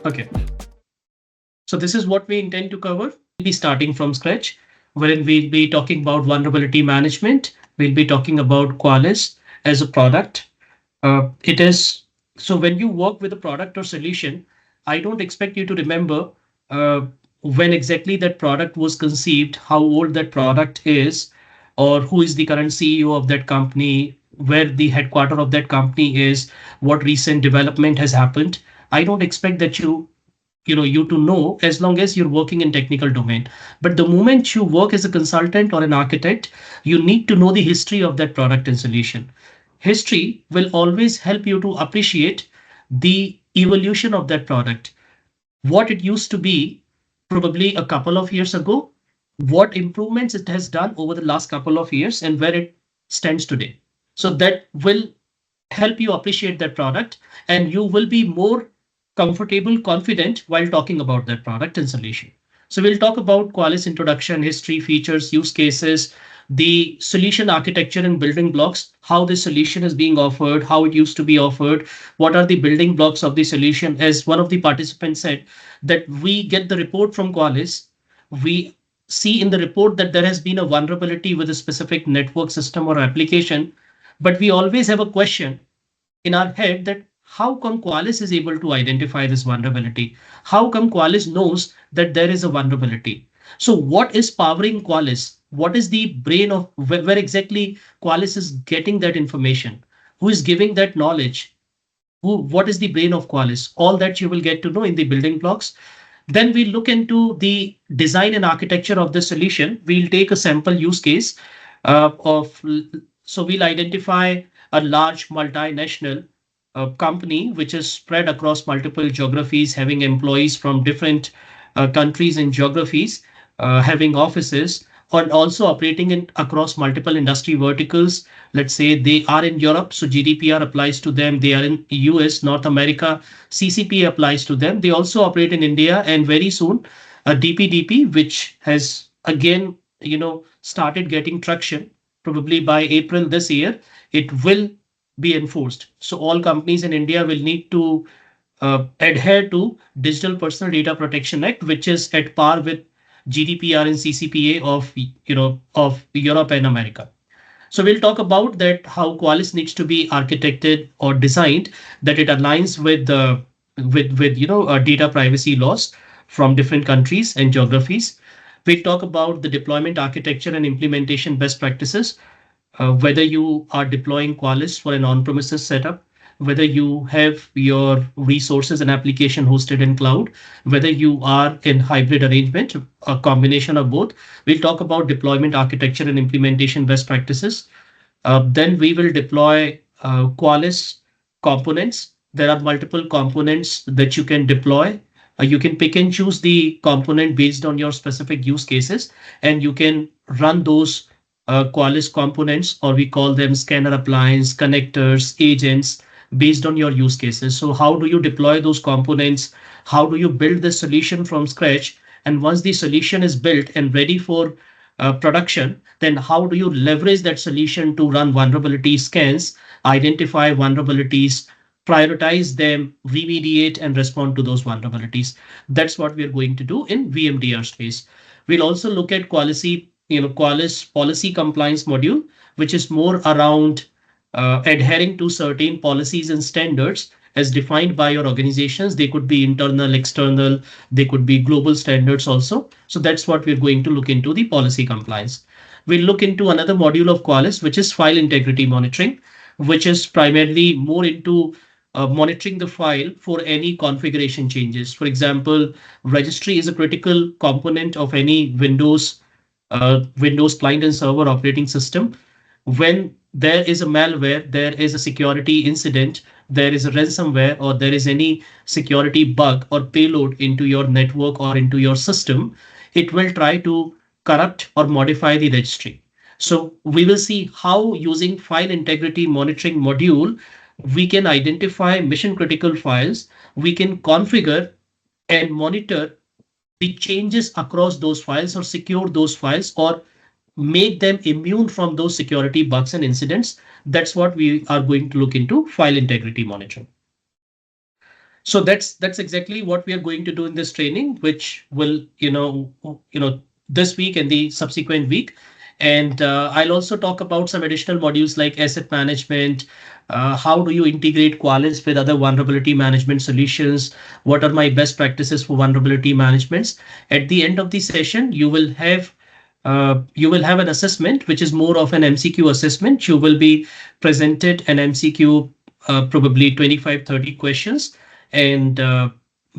Okay, so this is what we intend to cover. We'll be starting from scratch, wherein we'll be talking about vulnerability management. We'll be talking about Qualys as a product. It is so when you work with a product or solution, I don't expect you to remember uh, when exactly that product was conceived, how old that product is, or who is the current CEO of that company, where the headquarter of that company is, what recent development has happened. I don't expect that you to know as long as you're working in technical domain. But the moment you work as a consultant or an architect, you need to know the history of that product and solution. History will always help you to appreciate the evolution of that product, what it used to be probably a couple of years ago, what improvements it has done over the last couple of years, and where it stands today. So that will help you appreciate that product, and you will be more comfortable, confident while talking about that product and solution. So we'll talk about Qualys introduction, history, features, use cases, the solution architecture and building blocks, how the solution is being offered, how it used to be offered, what are the building blocks of the solution. As one of the participants said, that we get the report from Qualys, we see in the report that there has been a vulnerability with a specific network system or application, but we always have a question in our head that how come Qualys is able to identify this vulnerability? How come Qualys knows that there is a vulnerability? So what is powering Qualys? What is the brain of where exactly Qualys is getting that information? Who is giving that knowledge? What is the brain of Qualys? All that you will get to know in the building blocks. Then we look into the design and architecture of the solution. We'll take a sample use case of so we'll identify a large multinational company which is spread across multiple geographies, having employees from different countries and geographies, having offices, and also operating in across multiple industry verticals. Let's say they are in Europe, so GDPR applies to them. They are in US, North America, CCPA applies to them. They also operate in India, and very soon, a DPDP, which has again, started getting traction. Probably by April this year, it will be enforced. So all companies in India will need to adhere to Digital Personal Data Protection Act, which is at par with GDPR and CCPA of Europe and America. So we'll talk about that how Qualys needs to be architected or designed that it aligns with the with data privacy laws from different countries and geographies. We'll talk about the deployment architecture and implementation best practices, whether you are deploying Qualys for an on-premises setup, whether you have your resources and application hosted in cloud, whether you are in hybrid arrangement, a combination of both. We'll talk about deployment architecture and implementation best practices. Then we will deploy Qualys components. There are multiple components that you can deploy. You can pick and choose the component based on your specific use cases, and you can run those Qualys components, or we call them scanner appliance, connectors, agents, based on your use cases. So how do you deploy those components? How do you build the solution from scratch? And once the solution is built and ready for production, then how do you leverage that solution to run vulnerability scans, identify vulnerabilities, prioritize them, remediate, and respond to those vulnerabilities? That's what we're going to do in VMDR space. We'll also look at Qualys policy compliance module, which is more around adhering to certain policies and standards as defined by your organizations. They could be internal, external, they could be global standards also. So that's what we're going to look into, the policy compliance. We'll look into another module of Qualys, which is file integrity monitoring, which is primarily more into monitoring the file for any configuration changes. For example, registry is a critical component of any Windows client and server operating system. When there is a malware, there is a security incident, there is a ransomware, or there is any security bug or payload into your network or into your system, it will try to corrupt or modify the registry. So we will see how, using file integrity monitoring module, we can identify mission critical files, we can configure and monitor the changes across those files, or secure those files, or make them immune from those security bugs and incidents. That's what we are going to look into, file integrity monitoring. So that's exactly what we are going to do in this training, which will this week and the subsequent week. And I'll also talk about some additional modules like asset management. How do you integrate Qualys with other vulnerability management solutions? What are my best practices for vulnerability managements? At the end of the session, you will have an assessment, which is more of an MCQ assessment. You will be presented an MCQ, probably 25-30 questions, and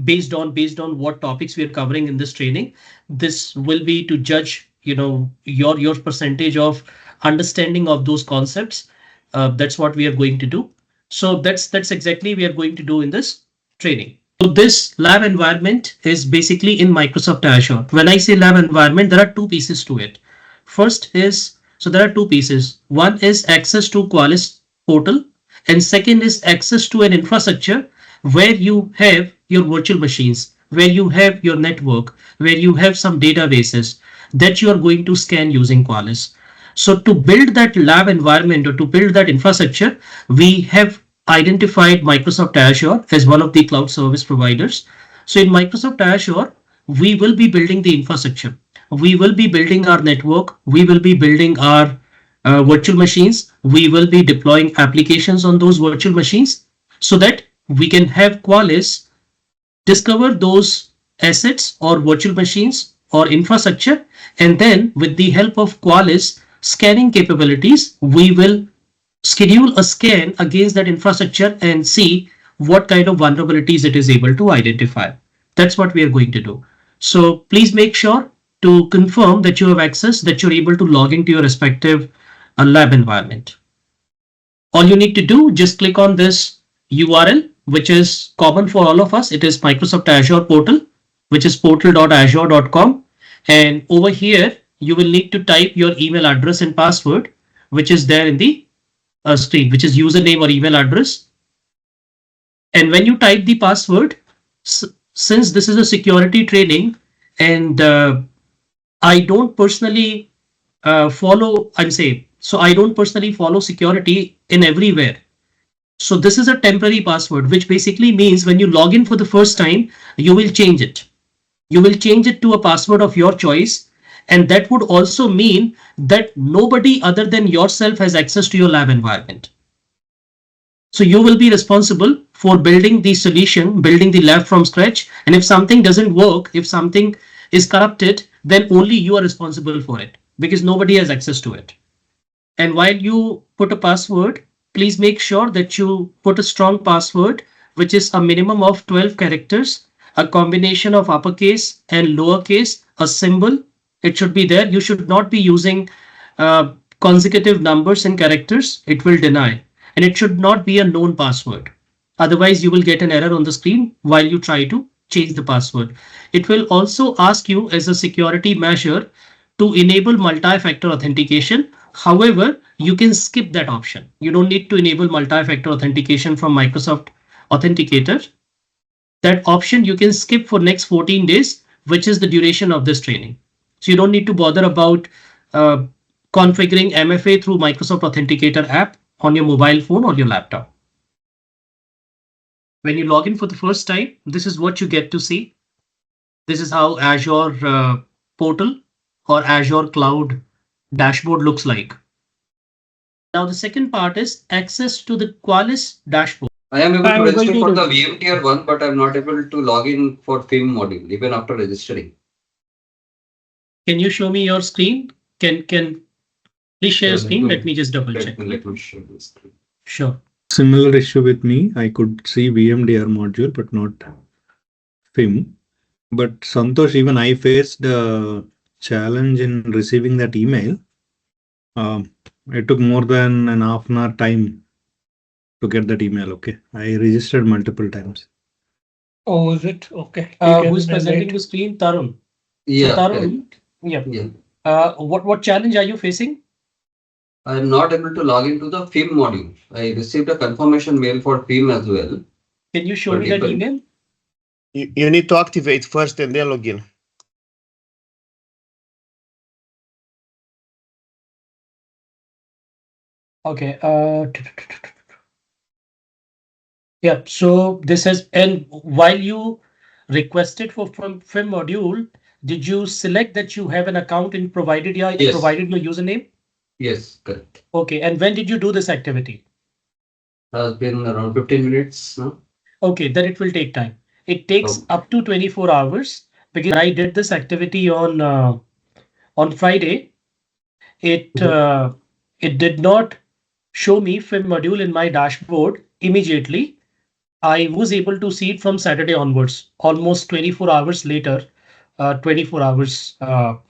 based on what topics we are covering in this training, this will be to judge your percentage of understanding of those concepts. That's what we are going to do. So that's exactly we are going to do in this training. So this lab environment is basically in Microsoft Azure. When I say lab environment, there are two pieces to it. First is, so there are two pieces. One is access to Qualys portal, and second is access to an infrastructure where you have your virtual machines, where you have your network, where you have some databases that you are going to scan using Qualys. So to build that lab environment or to build that infrastructure, we have identified Microsoft Azure as one of the cloud service providers. So in Microsoft Azure, we will be building the infrastructure. We will be building our network. We will be building our virtual machines. We will be deploying applications on those virtual machines so that we can have Qualys discover those assets or virtual machines or infrastructure, and then with the help of Qualys scanning capabilities, we will schedule a scan against that infrastructure and see what kind of vulnerabilities it is able to identify. That's what we are going to do. So please make sure to confirm that you have access, that you're able to log into your respective lab environment. All you need to do, just click on this URL, which is common for all of us. It is Microsoft Azure Portal, which is portal.azure.com. And over here, you will need to type your email address and password, which is there in the screen, which is username or email address. And when you type the password, since this is a security training, and I don't personally follow, I'm saying, so I don't personally follow security in everywhere. So this is a temporary password, which basically means when you log in for the first time, you will change it. You will change it to a password of your choice. And that would also mean that nobody other than yourself has access to your lab environment. So you will be responsible for building the solution, building the lab from scratch. And if something doesn't work, if something is corrupted, then only you are responsible for it because nobody has access to it. And while you put a password, please make sure that you put a strong password, which is a minimum of 12 characters, a combination of uppercase and lowercase, a symbol. It should be there. You should not be using consecutive numbers and characters. It will deny. And it should not be a known password. Otherwise, you will get an error on the screen while you try to change the password. It will also ask you as a security measure to enable multi-factor authentication. However, you can skip that option. You don't need to enable multi-factor authentication from Microsoft Authenticator. That option you can skip for next 14 days, which is the duration of this training. So you don't need to bother about uh, configuring MFA through Microsoft Authenticator app on your mobile phone or your laptop. When you log in for the first time, this is what you get to see. This is how Azure Portal or Azure Cloud dashboard looks like. Now the second part is access to the Qualys dashboard. I am able to register for the VMDR one, but I'm not able to log in for FIM module even after registering. Can you show me your screen? Can please share your screen? Let me just double check. Let me show the screen. Sure. Similar issue with me. I could see VMDR module, but not FIM. But Santosh, even I faced a challenge in receiving that email. It took more than an half an hour time to get that email. Okay, I registered multiple times. Oh, is it? Okay. Who's presenting the screen? Tarun. Yeah. So Tarun, yeah. What challenge are you facing? I am not able to log into the FIM module. I received a confirmation mail for FIM as well. Can you show me that email? You need to activate first and then log in. Okay. Yeah, so this has, and while you requested for from FIM module, did you select that you have an account and provided your Yes. provided your username? Yes, correct. Okay, and when did you do this activity? Has been around 15 minutes now. Okay, then it will take time. It takes Oh, up to 24 hours because I did this activity on Friday. It mhm. it did not show me FIM module in my dashboard immediately. I was able to see it from Saturday onwards, almost 24 hours later. 24 hours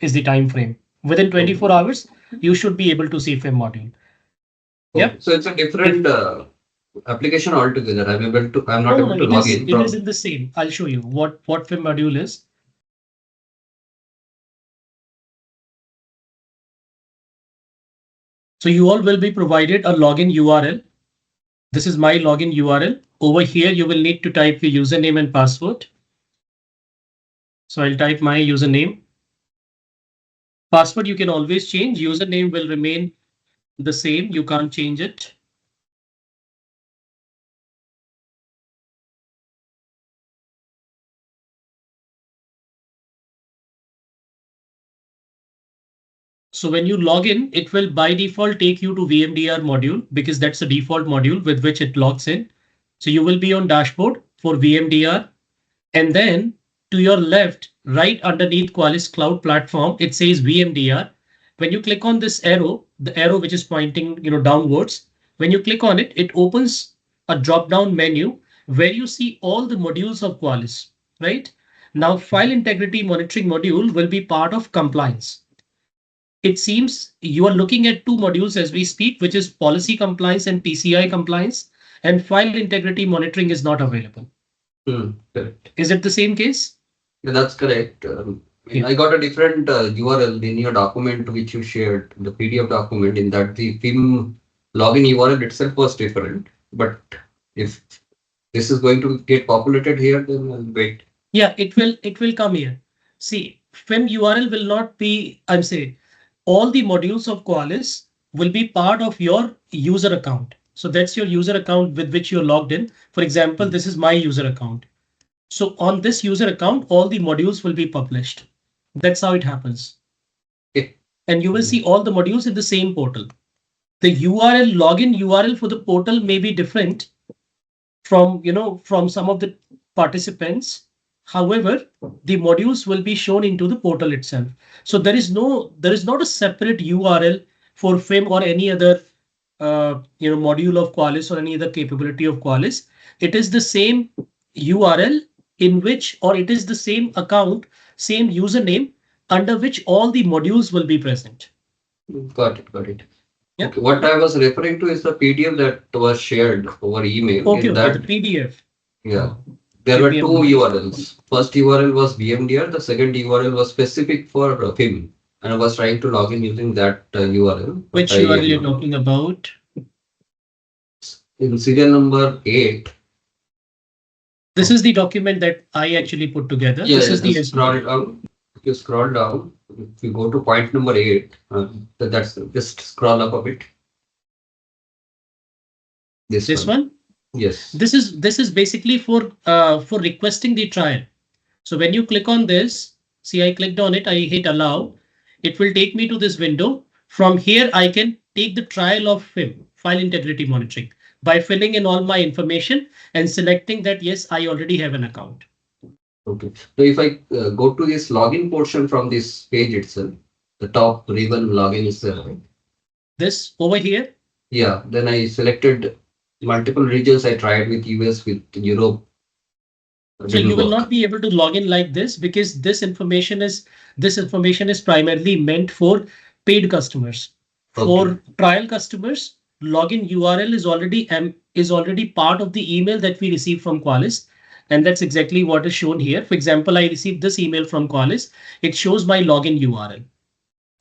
is the time frame. Within 24 Okay. hours, you should be able to see FIM module. Okay. Yep. So it's a different application altogether. I'm not No, no, able to it log is in it is from. in the same. I'll show you what FIM module is. So you all will be provided a login URL. This is my login URL. Over here, you will need to type your username and password. So I'll type my username. Password you can always change. Username will remain the same. You can't change it. So when you log in, it will by default take you to VMDR module because that's the default module with which it logs in. So you will be on dashboard for VMDR. And then to your left, right underneath Qualys Cloud Platform, it says VMDR. When you click on this arrow, the arrow which is pointing, downwards, when you click on it, it opens a drop-down menu where you see all the modules of Qualys, right? Now, file integrity monitoring module will be part of compliance. It seems you are looking at two modules as we speak, which is policy compliance and PCI compliance, and file integrity monitoring is not available. Correct. Is it the same case? Yeah, that's correct. Yeah. I got a different URL in your document which you shared, the PDF document. In that, the FIM login URL itself was different. But if this is going to get populated here, then I'll wait. Yeah, it will come here. See, FIM URL will not be, I'm saying, all the modules of Qualys will be part of your user account. So that's your user account with which you're logged in. For example, this is my user account. So on this user account, all the modules will be published. That's how it happens. Okay. And you will see all the modules in the same portal. The URL, login URL for the portal may be different from some of the participants. However, the modules will be shown into the portal itself. So there is not a separate URL for FIM or any other module of Qualys or any other capability of Qualys. It is the same URL in which, or it is the same account, same username under which all the modules will be present. Got it. Got it. Yeah. Okay. What I was referring to is the PDF that was shared over email. Okay, In okay, the that, PDF. yeah, there Give were me a two moment. URLs. First URL was VMDR. The second URL was specific for FIM. And I was trying to log in using that URL. But Which URL you're talking about? in serial number 8. This is the document that I actually put together. Yeah, This yeah, is the just SOP. scroll down. If you scroll down, if you go to point number 8, that's just scroll up a bit. This one. Yes. This is basically for requesting the trial. So when you click on this, see I clicked on it, I hit allow. It will take me to this window. From here, I can take the trial of FIM, file integrity monitoring, by filling in all my information and selecting that yes, I already have an account. Okay. So if I go to this login portion from this page itself, the top ribbon login is there, right? This over here. Yeah. Then I selected multiple regions. I tried with US, with Europe. So Didn't you will work. not be able to log in like this because this information is primarily meant for paid customers. For Okay. trial customers, login URL is already part of the email that we receive from Qualys. And that's exactly what is shown here. For example, I received this email from Qualys. It shows my login URL.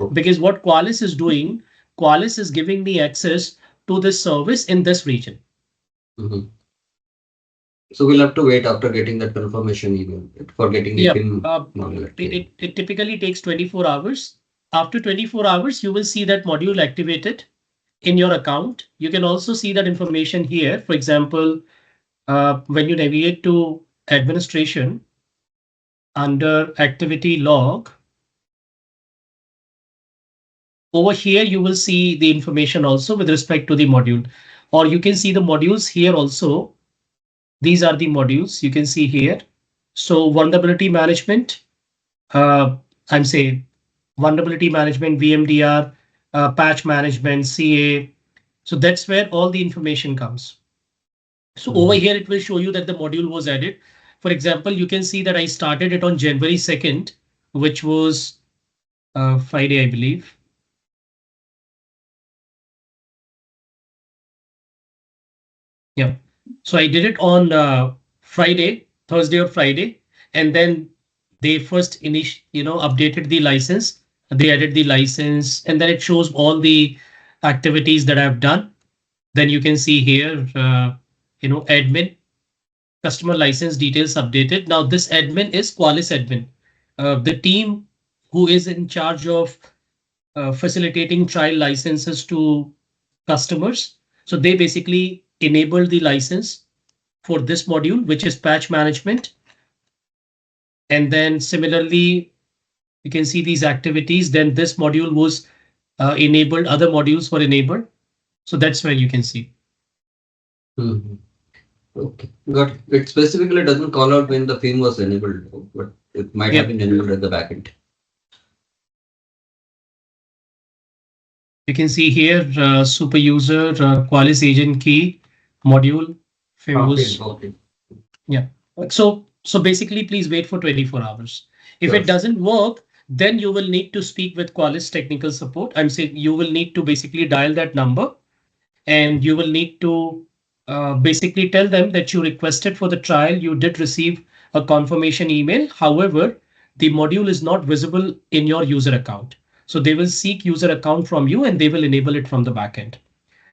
Okay. Because what Qualys is doing, Qualys is giving me access to this service in this region. Mhm. So we'll have to wait after getting that confirmation email for getting the Yeah, PIN module activated. it typically takes 24 hours. After 24 hours, you will see that module activated in your account. You can also see that information here. For example, When you navigate to administration under activity log, over here you will see the information also with respect to the module, or you can see the modules here also. These are the modules you can see here. So vulnerability management, I'm saying vulnerability management, VMDR, patch management, CA. So that's where all the information comes. So over here, it will show you that the module was added. For example, you can see that I started it on January 2nd, which was Friday, I believe. Yeah. So I did it on Friday, Thursday or Friday, and then they first updated the license. They added the license, and then it shows all the activities that I've done. Then you can see here, admin, customer license details updated. Now this admin is Qualys admin, the team who is in charge of facilitating trial licenses to customers. So they basically enabled the license for this module, which is patch management. And then similarly, you can see these activities. Then this module was enabled, other modules were enabled. So that's where you can see. Okay, got it. It specifically doesn't call out when the film was enabled, but it might have been enabled at the backend. You can see here super user Qualys agent key module. Okay. Yeah. So basically, please wait for 24 hours. If Sure. it doesn't work, then you will need to speak with Qualys technical support. I'm saying you will need to basically dial that number, and you will need to basically tell them that you requested for the trial. You did receive a confirmation email. However, the module is not visible in your user account. So they will seek user account from you and they will enable it from the backend.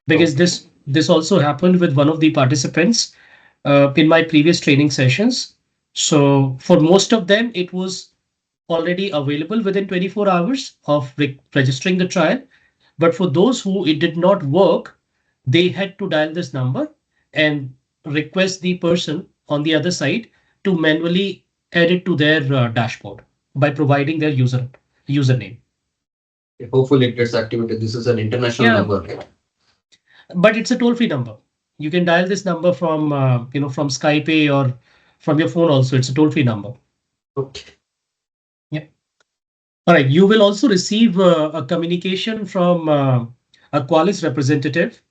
Because Okay. this also happened with one of the participants in my previous training sessions. So for most of them, it was already available within 24 hours of registering the trial. But for those who it did not work, they had to dial this number and request the person on the other side to manually add it to their dashboard by providing their username. Hopefully it gets activated. This is an international Yeah, number, right? but it's a toll-free number. You can dial this number from from Skype or from your phone also. It's a toll-free number. Okay. Yeah. All right. You will also receive a communication from a Qualys representative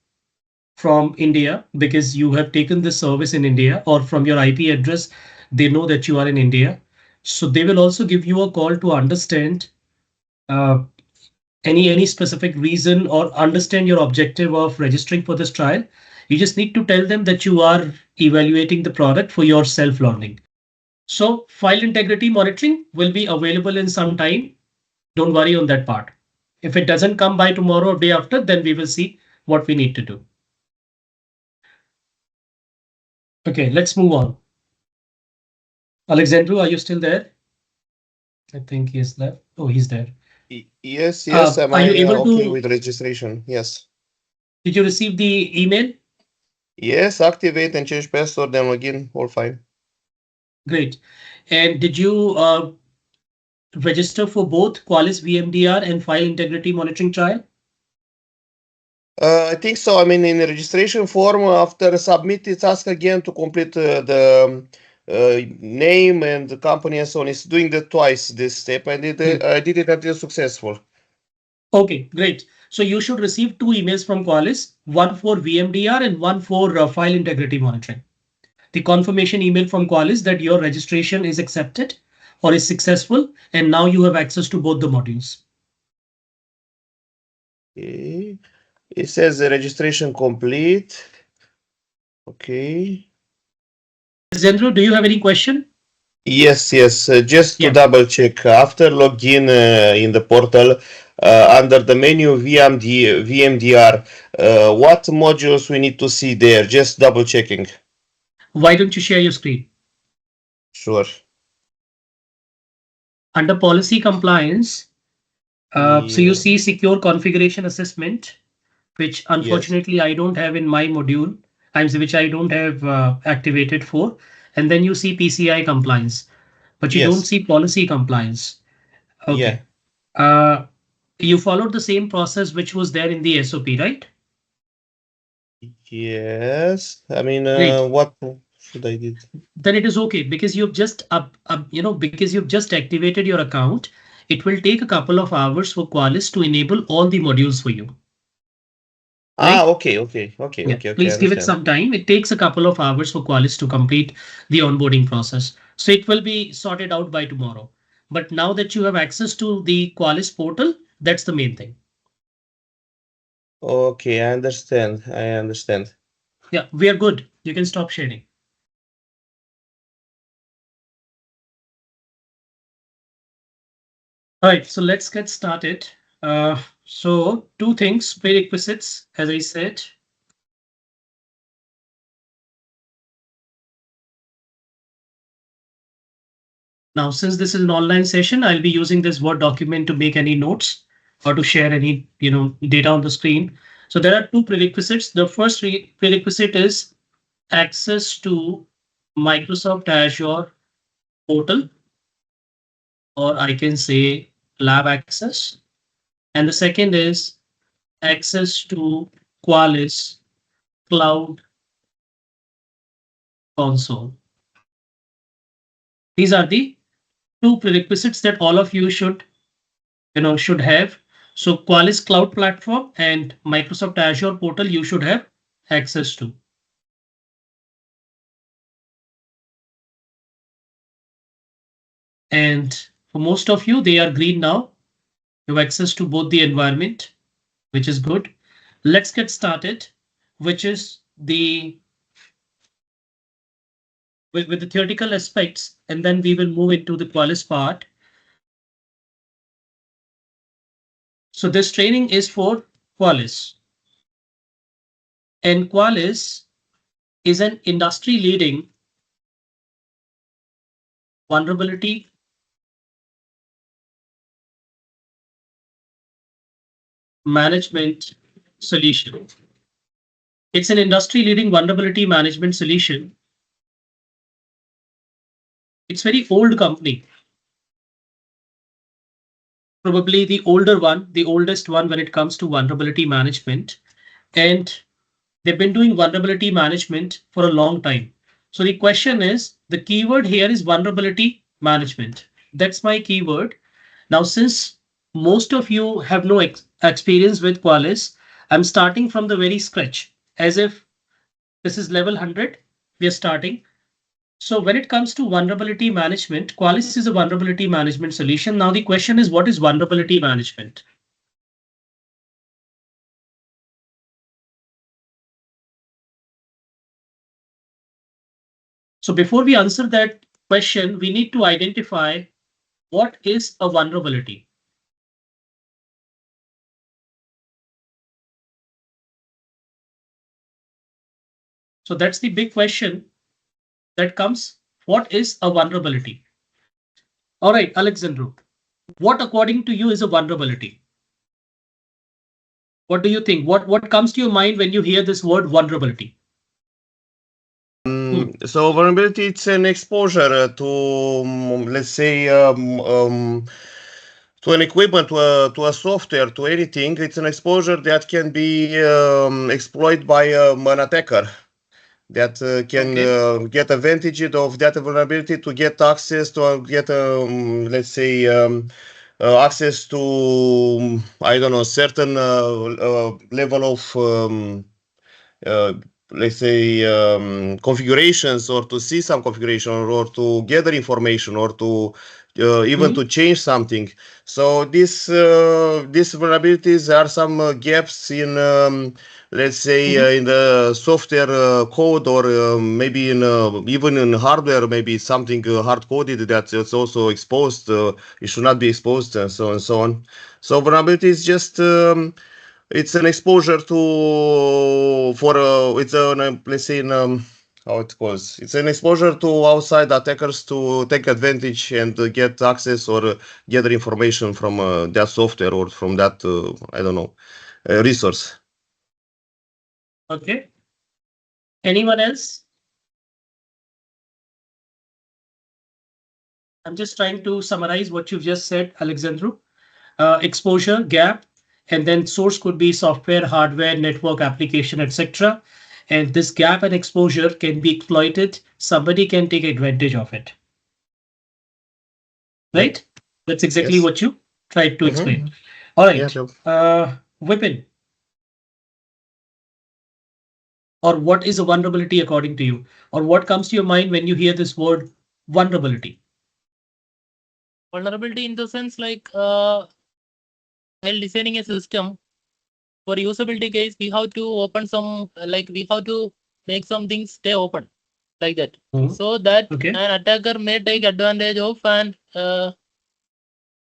from India because you have taken this service in India, or from your IP address, they know that you are in India. So they will also give you a call to understand uh, any specific reason or understand your objective of registering for this trial. You just need to tell them that you are evaluating the product for your self-learning. So file integrity monitoring will be available in some time. Don't worry on that part. If it doesn't come by tomorrow or day after, then we will see what we need to do. Okay, let's move on. Alexandru, are you still there? I think he's left. Oh, he's there. Yes, am Are you I able okay to? with registration? Yes. Did you receive the email? Yes, activate and change password and login, all fine. Great. And did you register for both Qualys VMDR and file integrity monitoring trial? I think so. I mean, in the registration form, after submit, it's asked again to complete the name and the company and so on. It's doing that twice, this step. I did it until successful. Okay, great. So you should receive two emails from Qualys, one for VMDR and one for file integrity monitoring. The confirmation email from Qualys that your registration is accepted or is successful, and now you have access to both the modules. Okay. It says the registration complete. Okay. Zendro, do you have any question? Yes. Just to Yeah. double check, after login in the portal, under the menu VMDR, what modules we need to see there? Just double checking. Why don't you share your screen? Sure. Under policy compliance, so you Yeah. see secure configuration assessment, which Yes. unfortunately I don't have in my module. which I don't have activated for. And then you see PCI compliance, but you don't Yes. see policy compliance. Yeah. Okay. You followed the same process which was there in the SOP, right? Yes. I mean, Great. what should I did? Then it is okay because you've just because you've just activated your account. It will take a couple of hours for Qualys to enable all the modules for you, Ah, right? okay, okay, okay, Yeah, okay, okay. I please give it understand. some time. It takes a couple of hours for Qualys to complete the onboarding process. So it will be sorted out by tomorrow. But now that you have access to the Qualys portal, that's the main thing. Okay, I understand. I understand. Yeah, we are good. You can stop sharing. All right, so let's get started. So two things, prerequisites, as I said. Now, since this is an online session, I'll be using this Word document to make any notes or to share any data on the screen. So there are two prerequisites. The first prerequisite is access to Microsoft Azure Portal, or I can say lab access. And the second is access to Qualys Cloud Console. These are the two prerequisites that all of you should have. So Qualys Cloud Platform and Microsoft Azure Portal you should have access to. And for most of you, they are green now. You have access to both the environment, which is good. Let's get started, which is with the theoretical aspects, and then we will move into the Qualys part. So this training is for Qualys. And Qualys is an industry leading vulnerability management solution. It's an industry leading vulnerability management solution. It's very old company, probably the older one, the oldest one when it comes to vulnerability management. And they've been doing vulnerability management for a long time. So the question is, the keyword here is vulnerability management. That's my keyword. Now, since most of you have no experience with Qualys, I'm starting from the very scratch, as if this is level 100. We are starting. So when it comes to vulnerability management, Qualys is a vulnerability management solution. Now the question is, what is vulnerability management? So before we answer that question, we need to identify what is a vulnerability. So that's the big question that comes. What is a vulnerability? All right, Alexandru, what according to you is a vulnerability? What do you think? What comes to your mind when you hear this word vulnerability? So vulnerability, it's an exposure to, let's say, to an equipment, to a software, to anything. It's an exposure that can be exploited by an attacker that can get advantage of that vulnerability to get access to get, let's say, access to, I don't know, certain level of uh, let's say configurations, or to see some configuration, or to gather information, or to even to change something. So these vulnerabilities are some gaps in, let's say, in the software code, or maybe in even in hardware, maybe something hard coded that is also exposed. It should not be exposed, and so on and so on. So vulnerability is just it's an exposure to for it's a let's say in, how it calls, it's an exposure to outside attackers to take advantage and get access, or gather information from that software, or from that I don't know resource. Okay. Anyone else? I'm just trying to summarize what you've just said, Alexandru. Exposure, gap, and then source could be software, hardware, network, application, etc. And this gap and exposure can be exploited. Somebody can take advantage of it. Right? That's exactly Yes. what you tried to Mhm. explain. All right. Yeah, yeah. Vipin, or what is a vulnerability according to you? Or what comes to your mind when you hear this word vulnerability? Vulnerability in the sense like while designing a system for usability case, we have to open some like we have to make some things stay open like that, so that Okay. an attacker may take advantage of and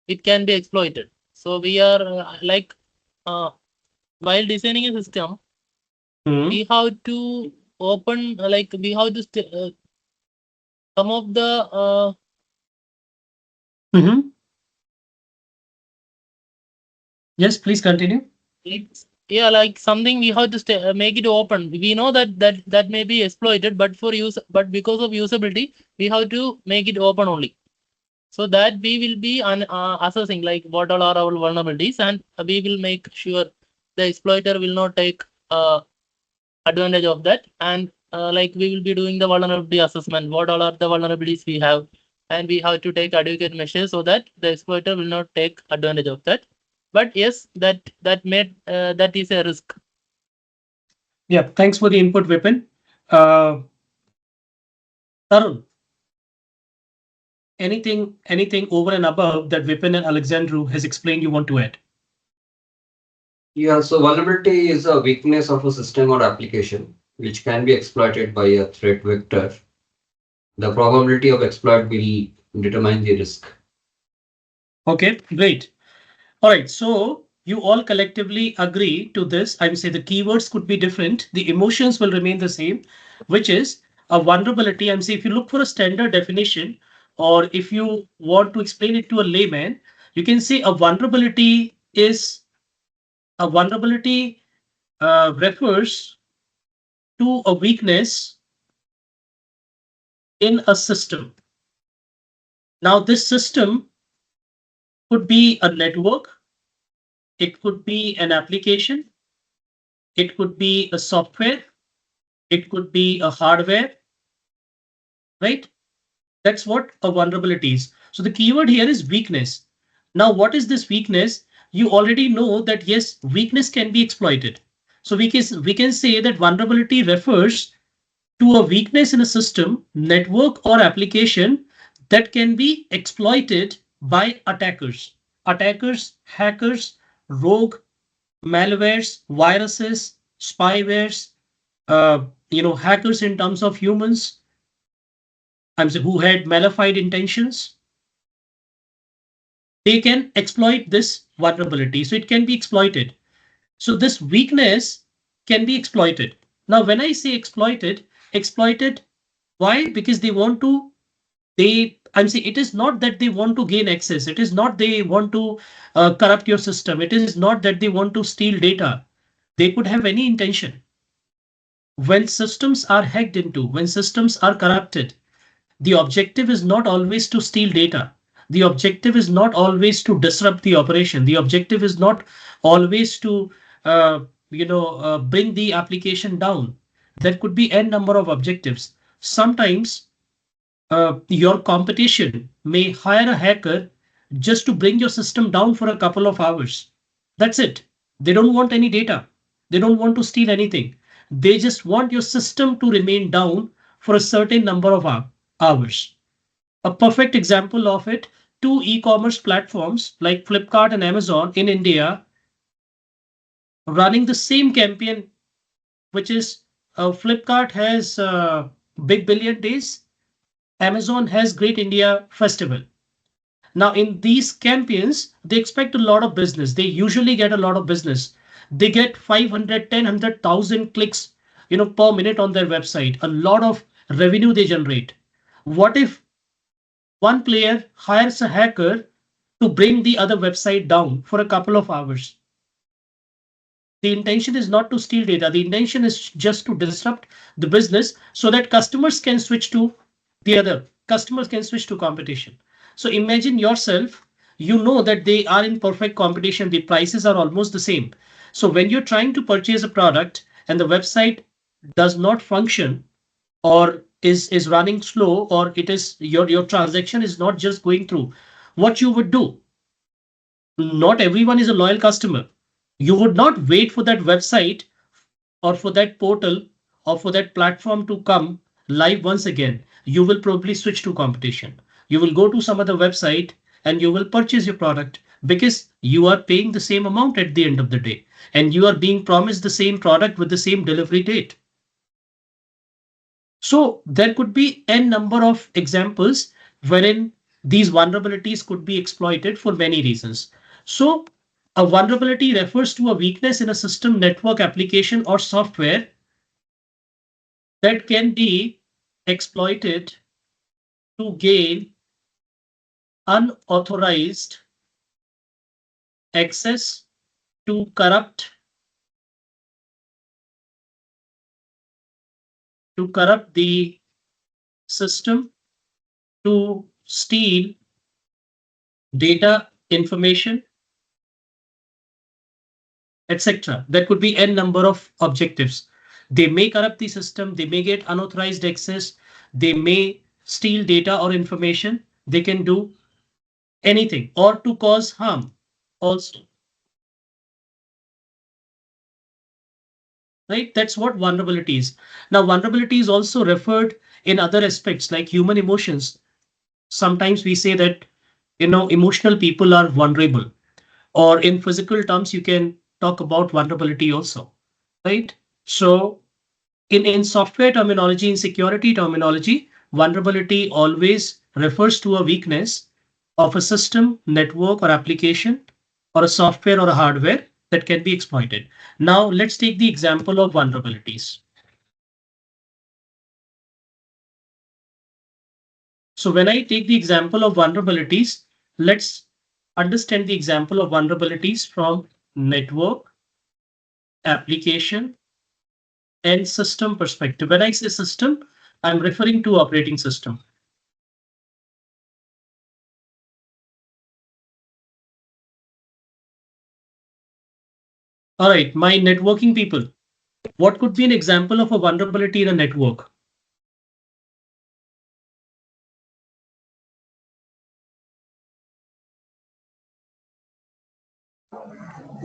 it can be exploited. So we are uh, while designing a system, we have to open like we have to some of the Yes, please continue. it's yeah like something we have to make it open. We know that may be exploited, but for use but because of usability we have to make it open only, so that we will be assessing like what all are our vulnerabilities, and we will make sure the exploiter will not take advantage of that. And like we will be doing the vulnerability assessment, what all are the vulnerabilities we have, and we have to take adequate measures so that the exploiter will not take advantage of that. But yes, that is a risk. Yeah, thanks for the input, Vipin. Tarun, anything over and above that Vipin and Alexandru has explained you want to add? Yeah, so vulnerability is a weakness of a system or application which can be exploited by a threat vector. The probability of exploit will determine the risk. Okay, great. All right, so you all collectively agree to this. I would say the keywords could be different. The emotions will remain the same, which is a vulnerability. I'm saying if you look for a standard definition, or if you want to explain it to a layman, you can say a vulnerability refers to a weakness in a system. Now, this system could be a network, it could be an application, it could be a software, it could be a hardware, right? That's what a vulnerability is. So the keyword here is weakness. Now, what is this weakness? You already know that yes, weakness can be exploited. So we can say that vulnerability refers to a weakness in a system, network, or application that can be exploited by attackers. Attackers, hackers, rogue, malwares, viruses, spywares, hackers in terms of humans, who had malified intentions, they can exploit this vulnerability. So it can be exploited. So this weakness can be exploited. Now, when I say exploited, why? Because they want to, I'm saying it is not that they want to gain access. It is not they want to corrupt your system. It is not that they want to steal data. They could have any intention. When systems are hacked into, when systems are corrupted, the objective is not always to steal data. The objective is not always to disrupt the operation. The objective is not always to, bring the application down. There could be n number of objectives. Sometimes your competition may hire a hacker just to bring your system down for a couple of hours. That's it. They don't want any data. They don't want to steal anything. They just want your system to remain down for a certain number of hours. A perfect example of it, two e-commerce platforms like Flipkart and Amazon in India running the same campaign, which is Flipkart has Big Billion Days, Amazon has Great India Festival. Now, in these campaigns, they expect a lot of business. They usually get a lot of business. They get 500, 10,000 clicks, per minute on their website. A lot of revenue they generate. What if one player hires a hacker to bring the other website down for a couple of hours? The intention is not to steal data. The intention is just to disrupt the business so that customers can switch to the other. Customers can switch to competition. So imagine yourself, you know that they are in perfect competition. The prices are almost the same. So when you're trying to purchase a product and the website does not function or is running slow, or it is your transaction is not just going through, what you would do? Not everyone is a loyal customer. You would not wait for that website or for that portal or for that platform to come live once again. You will probably switch to competition. You will go to some other website and you will purchase your product because you are paying the same amount at the end of the day and you are being promised the same product with the same delivery date. So there could be n number of examples wherein these vulnerabilities could be exploited for many reasons. So a vulnerability refers to a weakness in a system, network, application, or software that can be exploited to gain unauthorized access, to corrupt the system, to steal data, information, etc. There could be n number of objectives. They may corrupt the system, they may get unauthorized access, they may steal data or information, they can do anything or to cause harm also. Right? That's what vulnerability is. Now, vulnerability is also referred in other aspects like human emotions. Sometimes we say that, emotional people are vulnerable, or in physical terms, you can talk about vulnerability also, right? So in software terminology, in security terminology, vulnerability always refers to a weakness of a system, network, or application, or a software or a hardware that can be exploited. Now, let's take the example of vulnerabilities. So when I take the example of vulnerabilities, let's understand the example of vulnerabilities from network, application, and system perspective. When I say system, I'm referring to operating system. All right, my networking people, what could be an example of a vulnerability in a network?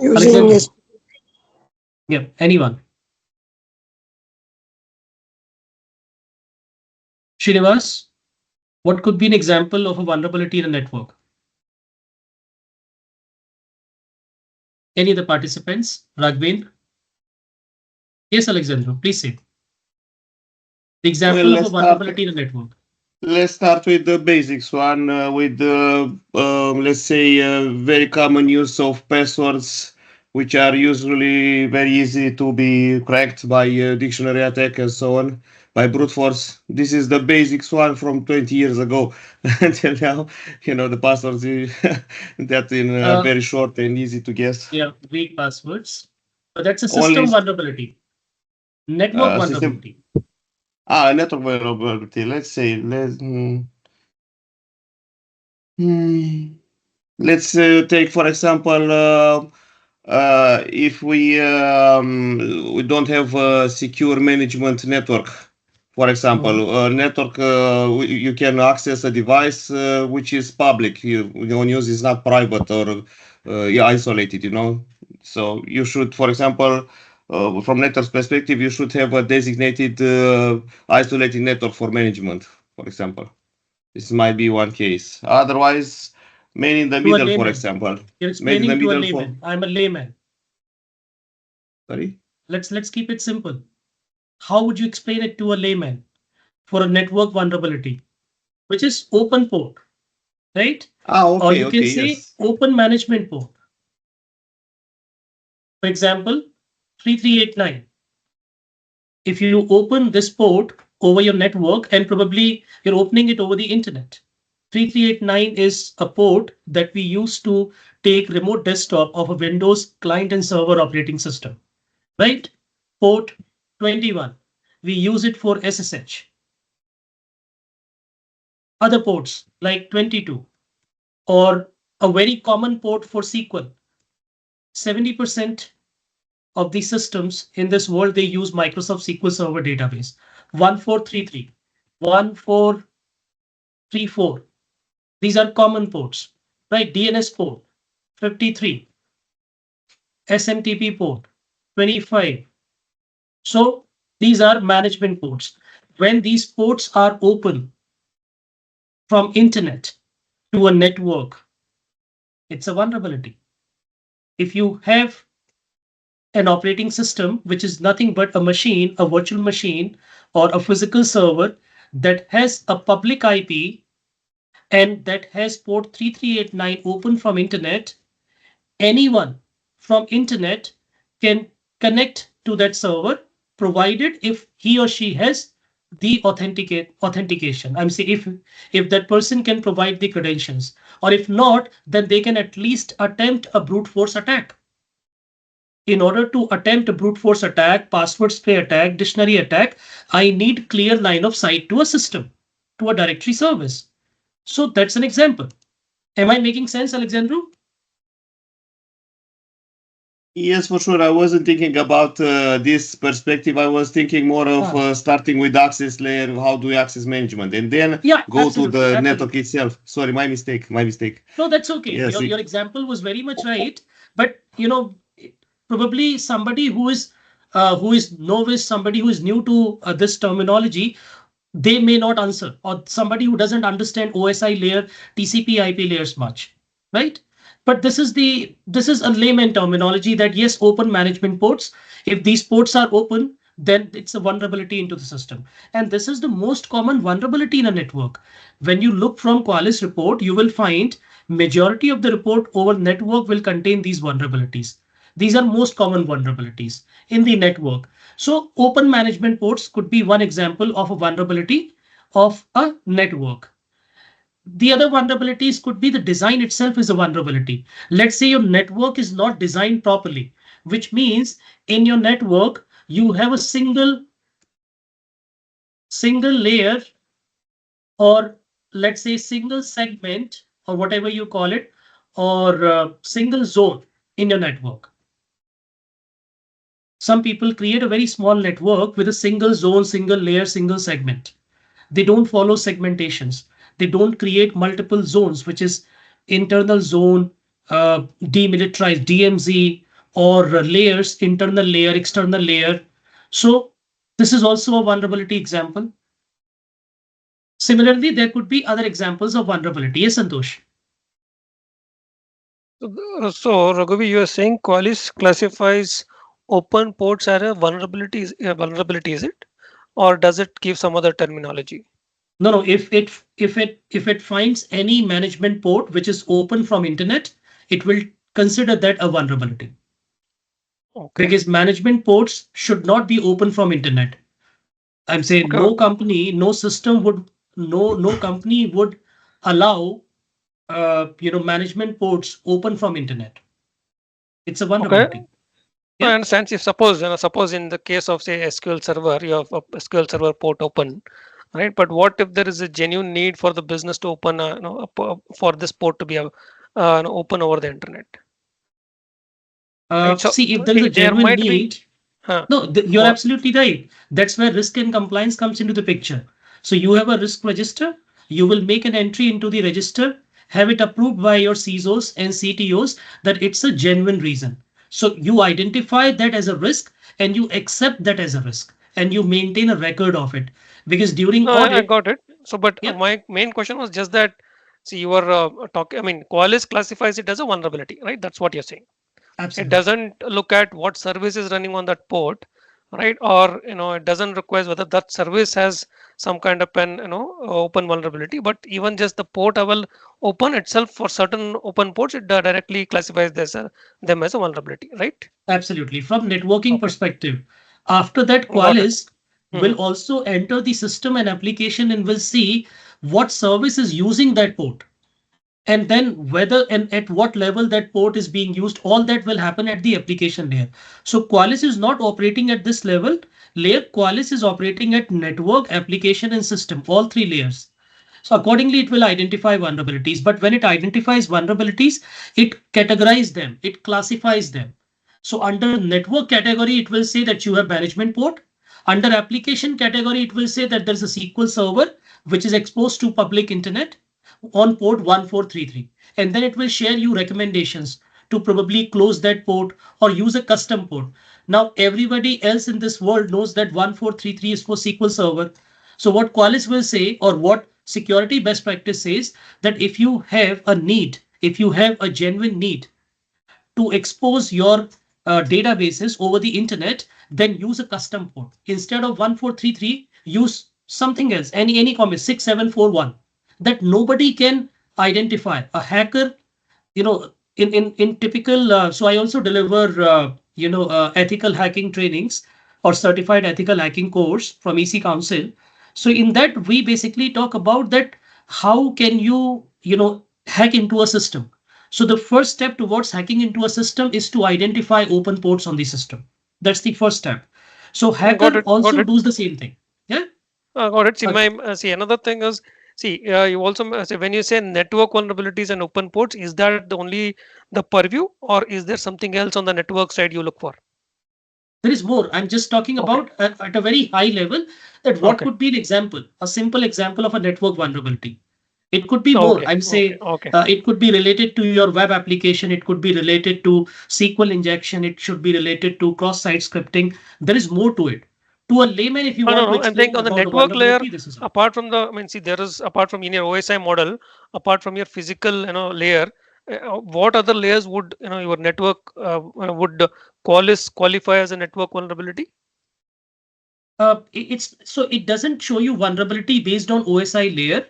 Using Alexander? Yeah, anyone? Srinivas, what could be an example of a vulnerability in a network? Any of the participants? Raghavendra? Yes, Alexandra, please say. The Well, example of a vulnerability in a network. let's start with the basics one, with the, let's say, very common use of passwords, which are usually very easy to be cracked by dictionary attack and so on, by brute force. This is the basics one from 20 years ago until now. The passwords that are very short and easy to guess. Yeah, weak passwords. But that's a Only system vulnerability. Network system. vulnerability. Network vulnerability. Let's say, let's take for example, if we don't have a secure management network. For example, a network, you can access a device which is public. Your use is not private or isolated. So you should, for example, from network perspective, you should have a designated isolated network for management. For example, this might be one case. Otherwise, man in the To a middle, for layman. example, You're man in the explaining to a middle for. layman. I'm a layman. Sorry. Let's keep it simple. How would you explain it to a layman for a network vulnerability, which is open port, right? Or Okay, you can okay, say yes. open management port. For example, 3389. If you open this port over your network and probably you're opening it over the internet, 3389 is a port that we use to take remote desktop of a Windows client and server operating system. right? Port 21. We use it for SSH. Other ports like 22 or a very common port for SQL. 70% of the systems in this world, they use Microsoft SQL Server database. 1433, 1434. These are common ports, right? DNS port 53, SMTP port 25. So these are management ports. When these ports are open from internet to a network, it's a vulnerability. If you have an operating system, which is nothing but a machine, a virtual machine, or a physical server that has a public IP and that has port 3389 open from internet, anyone from internet can connect to that server, provided if he or she has the authentication. I'm saying if that person can provide the credentials, or if not, then they can at least attempt a brute force attack. In order to attempt a brute force attack, password spray attack, dictionary attack, I need clear line of sight to a system, to a directory service. So that's an example. Am I making sense, Alexandru? Yes, for sure. I wasn't thinking about this perspective. I was thinking more of starting with access layer. How do we access management, and then go to the network itself. Sorry, my mistake. My mistake. No, that's okay. Yes, Your example was very much right, but probably somebody who is novice, somebody who is new to this terminology, they may not answer, or somebody who doesn't understand OSI layer, TCP/IP layers much, right? But this is a layman terminology that yes, open management ports. If these ports are open, then it's a vulnerability into the system, and this is the most common vulnerability in a network. When you look from Qualys report, you will find majority of the report over network will contain these vulnerabilities. These are most common vulnerabilities in the network. So open management ports could be one example of a vulnerability of a network. The other vulnerabilities could be the design itself is a vulnerability. Let's say your network is not designed properly, which means in your network, you have a single layer, or let's say single segment, or whatever you call it, or single zone in your network. Some people create a very small network with a single zone, single layer, single segment. They don't follow segmentations. They don't create multiple zones, which is internal zone, demilitarized DMZ, or layers, internal layer, external layer. So this is also a vulnerability example. Similarly, there could be other examples of vulnerability. Yes, Santosh. So, Raghuvi, you are saying Qualys classifies open ports as a vulnerability, vulnerability, is it? Or does it give some other terminology? No. If it finds any management port which is open from internet, it will consider that a vulnerability. Okay. Because management ports should not be open from internet. I'm saying Okay. no company, no system would, no company would allow management ports open from internet. It's a Okay. vulnerability. I Yeah. understand. If suppose in the case of say SQL Server, you have a SQL Server port open, right? But what if there is a genuine need for the business to open, for this port to be open over the internet? Right. So See, if there is a there genuine might be. need, no, you're What? absolutely right. That's where risk and compliance comes into the picture. So you have a risk register. You will make an entry into the register, have it approved by your CISOs and CTOs that it's a genuine reason. So you identify that as a risk and you accept that as a risk and you maintain a record of it. Because during No, I audit, got it. So, but yeah, my main question was just that. See, you were talking. I mean, Qualys classifies it as a vulnerability, right? That's what you're saying. It absolutely. doesn't look at what service is running on that port, right? Or it doesn't request whether that service has some kind of an open vulnerability. But even just the port level open itself for certain open ports, it directly classifies them as a vulnerability, right? Absolutely. From networking Okay, perspective, after that, got it. Qualys will also enter the system and application and will see what service is using that port. And then whether and at what level that port is being used, all that will happen at the application layer. So Qualys is not operating at this level layer. Qualys is operating at network, application, and system, all three layers. So accordingly, it will identify vulnerabilities. But when it identifies vulnerabilities, it categorizes them, it classifies them. So under network category, it will say that you have management port. Under application category, it will say that there's a SQL server which is exposed to public internet on port 1433. And then it will share you recommendations to probably close that port or use a custom port. Now, everybody else in this world knows that 1433 is for SQL server. So what Qualys will say, or what security best practice says, that if you have a need, if you have a genuine need to expose your databases over the internet, then use a custom port. Instead of 1433, use something else, any comment, 6741, that nobody can identify. A hacker, in typical, so I also deliver, ethical hacking trainings or certified ethical hacking course from EC Council. So in that, we basically talk about that how can you, hack into a system. So the first step towards hacking into a system is to identify open ports on the system. That's the first step. So Got hacker it. Got also it. does the same thing. Yeah. Got it. See, Okay. see, another thing is, see, you also say when you say network vulnerabilities and open ports, is that the only the purview, or is there something else on the network side you look for? There is more. I'm just talking Okay. about at a very high level that what Okay. could be an example, a simple example of a network vulnerability. It could be more. Okay. I'm Okay. saying Okay. it could be related to your web application. It could be related to SQL injection. It should be related to cross-site scripting. There is more to it. To a layman, if you No, want no, to no. And think explain on the about a network layer, vulnerability, this is how. apart from the, I mean, see, there is apart from in your OSI model, apart from your physical, layer, what other layers would, your network would Qualys qualify as a network vulnerability? It's so it doesn't show you vulnerability based on OSI layer.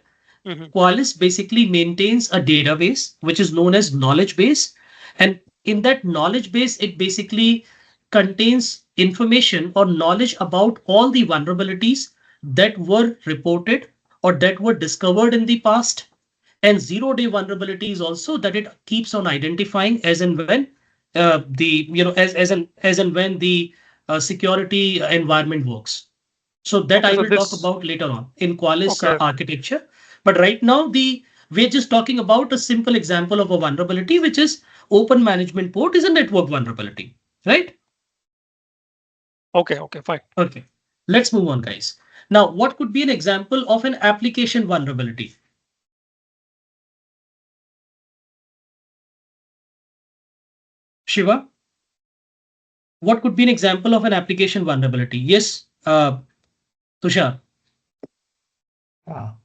Hmm. Qualys basically maintains a database which is known as knowledge base. And in that knowledge base, it basically contains information or knowledge about all the vulnerabilities that were reported or that were discovered in the past. And zero-day vulnerabilities also that it keeps on identifying as and when the as and when the security environment works. So that Okay, I so will talk this, about later on in Qualys okay, architecture. But right now, we're just talking about a simple example of a vulnerability, which is open management port is a network vulnerability, right? okay, okay, fine. Okay, let's move on, guys. Now, what could be an example of an application vulnerability? Shiva, what could be an example of an application vulnerability? Yes, Tushar.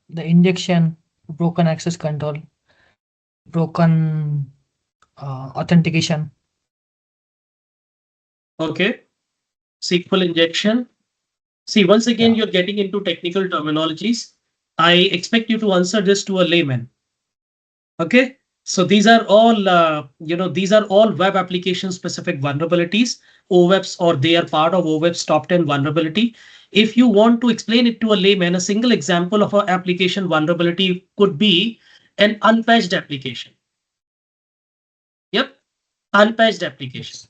The injection, broken access control, broken authentication. Okay, SQL injection. See, once again, Yeah. you're getting into technical terminologies. I expect you to answer this to a layman. Okay. So these are all, these are all web application specific vulnerabilities, OWebs, or they are part of OWeb's top 10 vulnerability. If you want to explain it to a layman, a single example of an application vulnerability could be an unpatched application. Yep. Unpatched application Yes.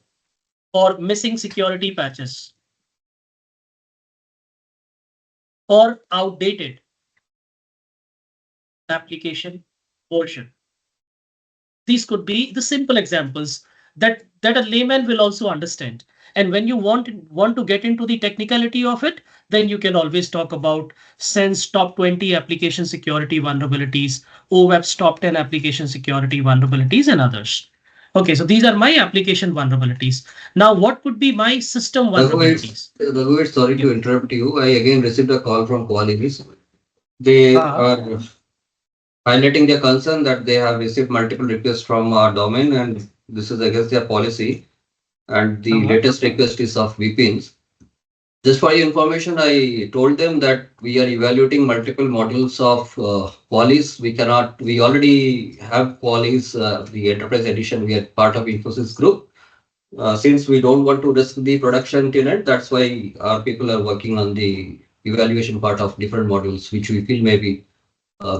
or missing security patches or outdated application version. These could be the simple examples that a layman will also understand. And when you want to get into the technicality of it, then you can always talk about Sense top 20 application security vulnerabilities, OWeb's top 10 application security vulnerabilities, and others. Okay, so these are my application vulnerabilities. Now, what could be my system vulnerabilities? Raghuveer, sorry Yeah. to interrupt you. I again received a call from Qualys. They Uh, are highlighting their concern that they have received multiple requests from our domain, and this is against their policy. And the uh, latest request is of VPNs. Just for your information, I told them that we are evaluating multiple modules of Qualys. We already have Qualys, the enterprise edition. We are part of Infosys group. Since we don't want to risk the production tenant, that's why our people are working on the evaluation part of different modules, which we feel may be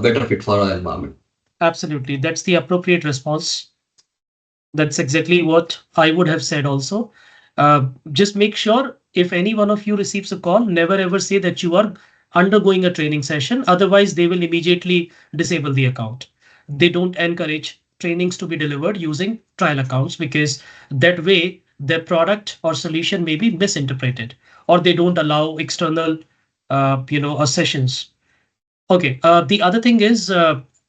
better fit for our environment. Absolutely. That's the appropriate response. That's exactly what I would have said also. Just make sure if any one of you receives a call, never ever say that you are undergoing a training session. Otherwise, they will immediately disable the account. They don't encourage trainings to be delivered using trial accounts because that way their product or solution may be misinterpreted, or they don't allow external, sessions. Okay. The other thing is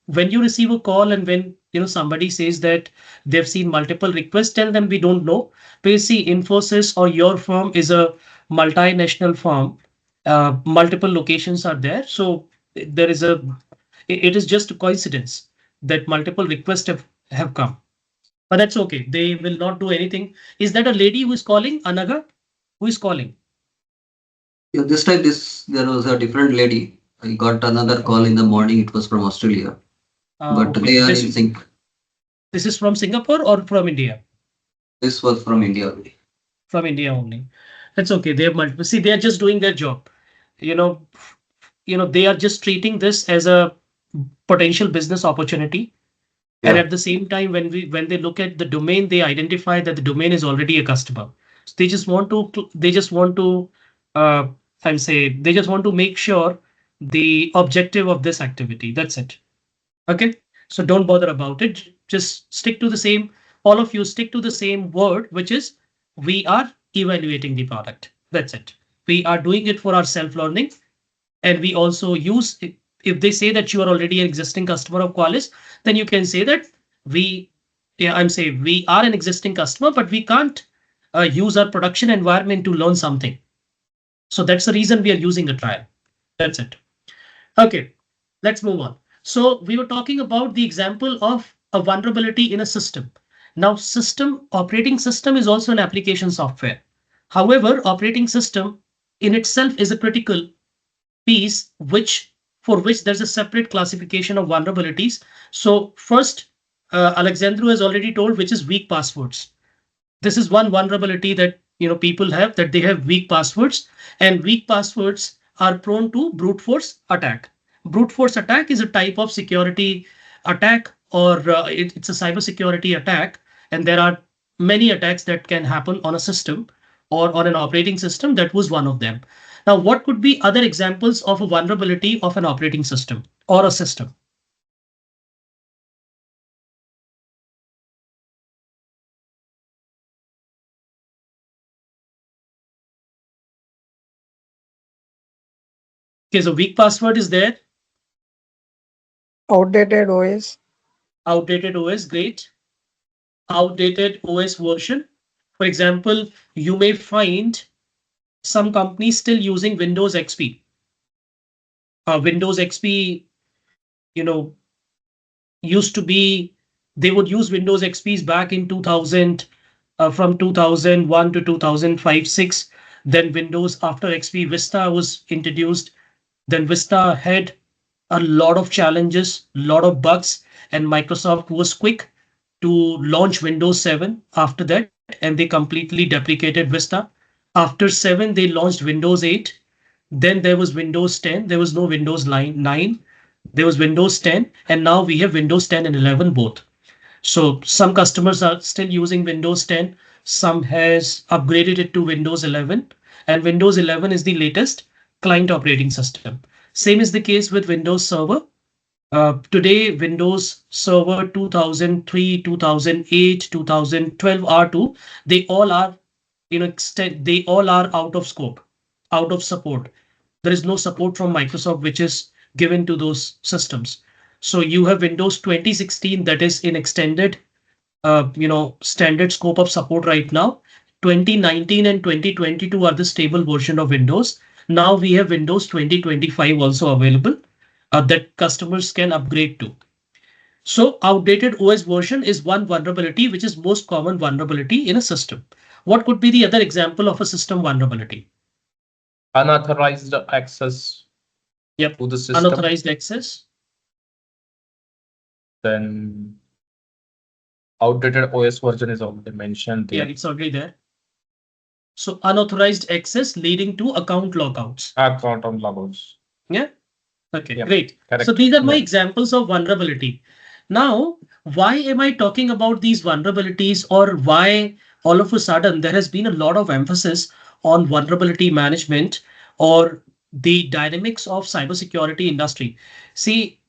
when you receive a call and when somebody says that they've seen multiple requests, tell them we don't know. Because see, Infosys or your firm is a multinational firm. Multiple locations are there, so there is a. It is just a coincidence that multiple requests have come, but that's okay. They will not do anything. Is that a lady who is calling, Anaga? Who is calling? Yeah, this time there was a different lady. I got another call in the morning. It was from Australia, but Okay. they are in sync. This is from Singapore or from India? This was from India only. From India only. That's okay. They have multiple. See, they are just doing their job. You know, they are just treating this as a potential business opportunity. And Yeah. at the same time, when they look at the domain, they identify that the domain is already a customer. So uh, they just want to make sure the objective of this activity. That's it. Okay. So don't bother about it. Just stick to the same, all of you stick to the same word, which is we are evaluating the product. That's it. We are doing it for our self-learning. And we also use, if they say that you are already an existing customer of Qualys, then you can say that we, yeah, I'm saying we are an existing customer, but we can't use our production environment to learn something. So that's the reason we are using a trial. That's it. Okay, let's move on. So we were talking about the example of a vulnerability in a system. Now, operating system is also an application software. However, operating system in itself is a critical piece for which there's a separate classification of vulnerabilities. So first, Alexandru has already told which is weak passwords. This is one vulnerability that people have, that they have weak passwords, and weak passwords are prone to brute force attack. Brute force attack is a type of security attack, or it's a cyber security attack, and there are many attacks that can happen on a system or on an operating system. That was one of them. Now, what could be other examples of a vulnerability of an operating system or a system? Okay, so weak password is there. Outdated OS. Outdated OS, great. Outdated OS version. For example, you may find some companies still using Windows XP. Windows XP, you know, used to be, they would use Windows XPs back in 2000, from 2001 to 2005, 6. Then Windows after XP Vista was introduced. Then Vista had a lot of challenges, lot of bugs, and Microsoft was quick to launch Windows 7 after that, and they completely deprecated Vista. After 7, they launched Windows 8. Then there was Windows 10. There was no Windows 9. There was Windows 10, and now we have Windows 10 and 11 both. So some customers are still using Windows 10. Some has upgraded it to Windows 11, and Windows 11 is the latest client operating system. Same is the case with Windows Server. Today, Windows Server 2003, 2008, 2012 R2, they all are, they all are out of scope, out of support. There is no support from Microsoft which is given to those systems. So you have Windows 2016 that is in extended, standard scope of support right now. 2019 and 2022 are the stable version of Windows. Now we have Windows 2025 also available that customers can upgrade to. So outdated OS version is one vulnerability, which is most common vulnerability in a system. What could be the other example of a system vulnerability? Unauthorized access Yep. to the system. Unauthorized access. Then outdated OS version is already mentioned Yeah, there. it's already there. So unauthorized access leading to account logouts. Account on logouts. Yeah. Okay, Yeah, great. correct. So these are my Yeah. examples of vulnerability. Now, why am I talking about these vulnerabilities, or why all of a sudden there has been a lot of emphasis on vulnerability management or the dynamics of cybersecurity industry? See,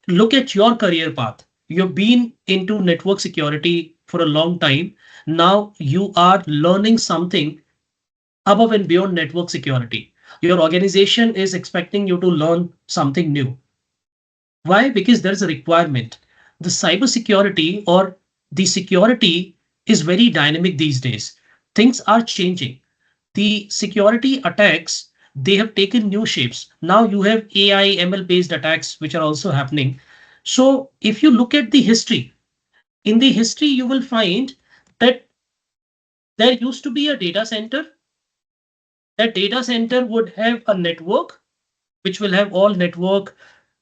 look at your career path. You've been into network security for a long time. Now you are learning something above and beyond network security. Your organization is expecting you to learn something new. Why? Because there's a requirement. The cybersecurity or the security is very dynamic these days. Things are changing. The security attacks, they have taken new shapes. Now you have AI, ML based attacks, which are also happening. So if you look at the history, in the history, you will find that there used to be a data center. That data center would have a network, which will have all network,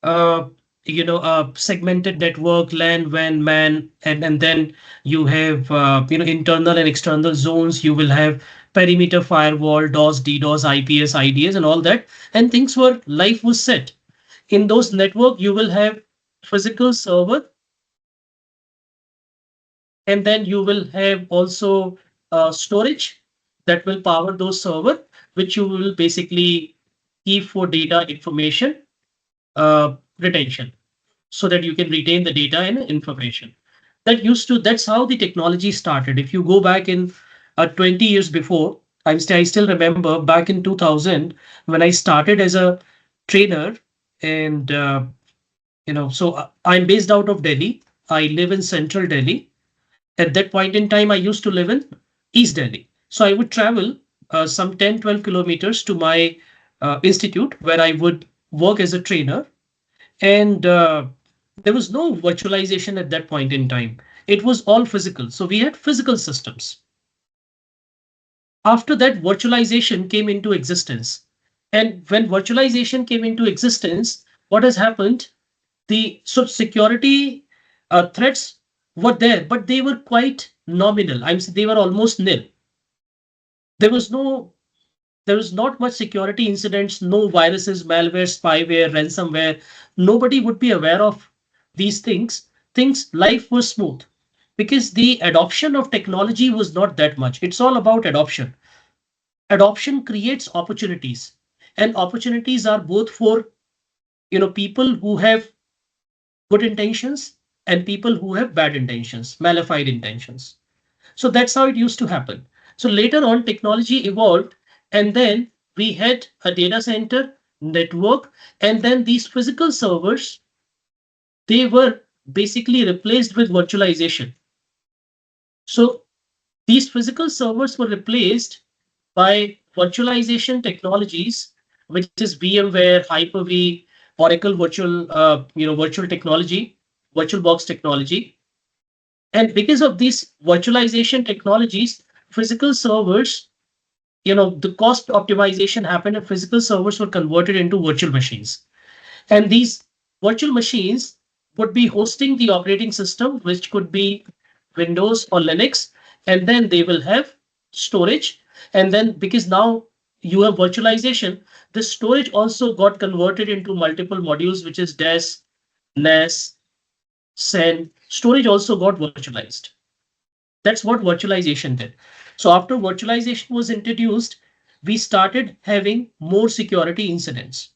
uh, segmented network, LAN, WAN, MAN, and then you have internal and external zones. You will have perimeter firewall, DOS, DDoS, IPS, IDS, and all that. And things were life was set. In those network, you will have physical server, and then you will have also storage that will power those server, which you will basically keep for data information retention, so that you can retain the data and information. That's how the technology started. If you go back in 20 years before, I still remember back in 2000 when I started as a trainer, and I'm based out of Delhi. I live in central Delhi. At that point in time, I used to live in East Delhi. So I would travel some 10, 12 kilometers to my institute where I would work as a trainer. And there was no virtualization at that point in time. It was all physical. So we had physical systems. After that, virtualization came into existence. And when virtualization came into existence, what has happened? The security threats were there, but they were quite nominal. They were almost nil. There was no there was not much security incidents, no viruses, malware, spyware, ransomware. Nobody would be aware of these things. Life was smooth because the adoption of technology was not that much. It's all about adoption. Adoption creates opportunities, and opportunities are both for people who have good intentions and people who have bad intentions, malified intentions. So that's how it used to happen. So later on, technology evolved, and then we had a data center network, and then these physical servers, they were basically replaced with virtualization. So these physical servers were replaced by virtualization technologies, which is VMware, Hyper-V, Oracle virtual technology, VirtualBox technology. And because of these virtualization technologies, physical servers, the cost optimization happened and physical servers were converted into virtual machines. And these virtual machines would be hosting the operating system, which could be Windows or Linux, and then they will have storage. And then because now you have virtualization, the storage also got converted into multiple modules, which is DES, NAS, SEN. Storage also got virtualized. That's what virtualization did. So after virtualization was introduced, we started having more security incidents.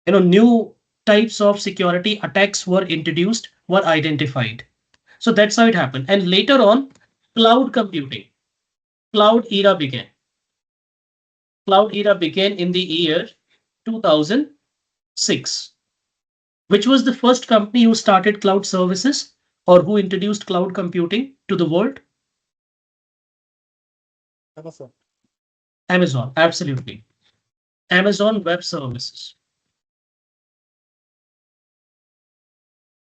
New types of security attacks were introduced, were identified. So that's how it happened. And later on, cloud computing, cloud era began. Cloud era began in the year 2006. Which was the first company who started cloud services or who introduced cloud computing to the world? Amazon. Amazon, absolutely. Amazon Web Services.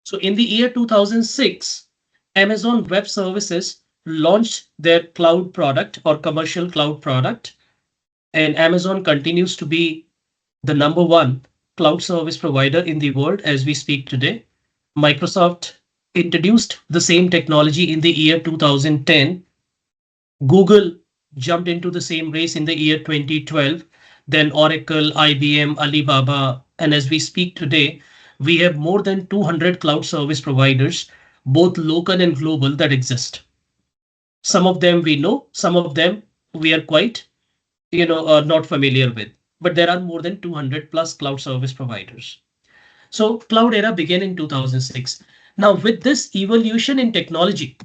So in the year 2006, Amazon Web Services launched their cloud product or commercial cloud product, and Amazon continues to be the number one cloud service provider in the world as we speak today. Microsoft introduced the same technology in the year 2010. Google jumped into the same race in the year 2012. Then Oracle, IBM, Alibaba, and as we speak today, we have more than 200 cloud service providers, both local and global, that exist. Some of them we know, some of them we are quite, not familiar with. But there are more than 200 plus cloud service providers. So cloud era began in 2006. Now with this evolution in technology,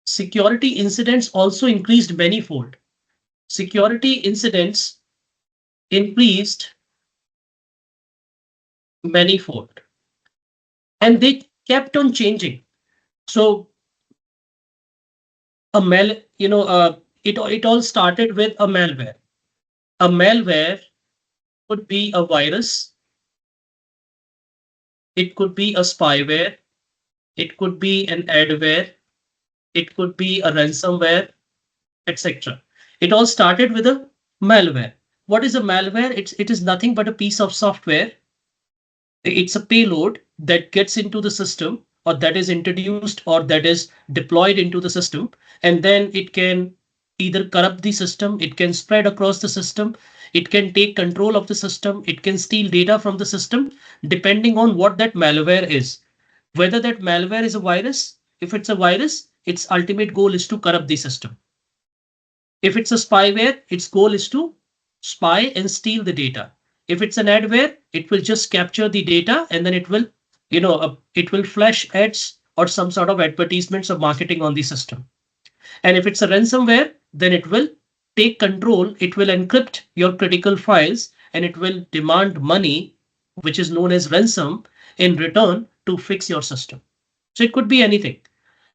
security incidents also increased manifold. Security incidents increased manifold and they kept on changing. So a mal, it all started with a malware. A malware could be a virus, it could be a spyware, it could be an adware, it could be a ransomware, etc. It all started with a malware. What is a malware? It is nothing but a piece of software. It's a payload that gets into the system or that is introduced or that is deployed into the system, and then it can either corrupt the system, it can spread across the system, it can take control of the system, it can steal data from the system, depending on what that malware is. Whether that malware is a virus, if it's a virus, its ultimate goal is to corrupt the system. If it's a spyware, its goal is to spy and steal the data. If it's an adware, it will just capture the data and then it will flash ads or some sort of advertisements or marketing on the system. And if it's a ransomware, then it will take control, it will encrypt your critical files, and it will demand money, which is known as ransom, in return to fix your system. So it could be anything.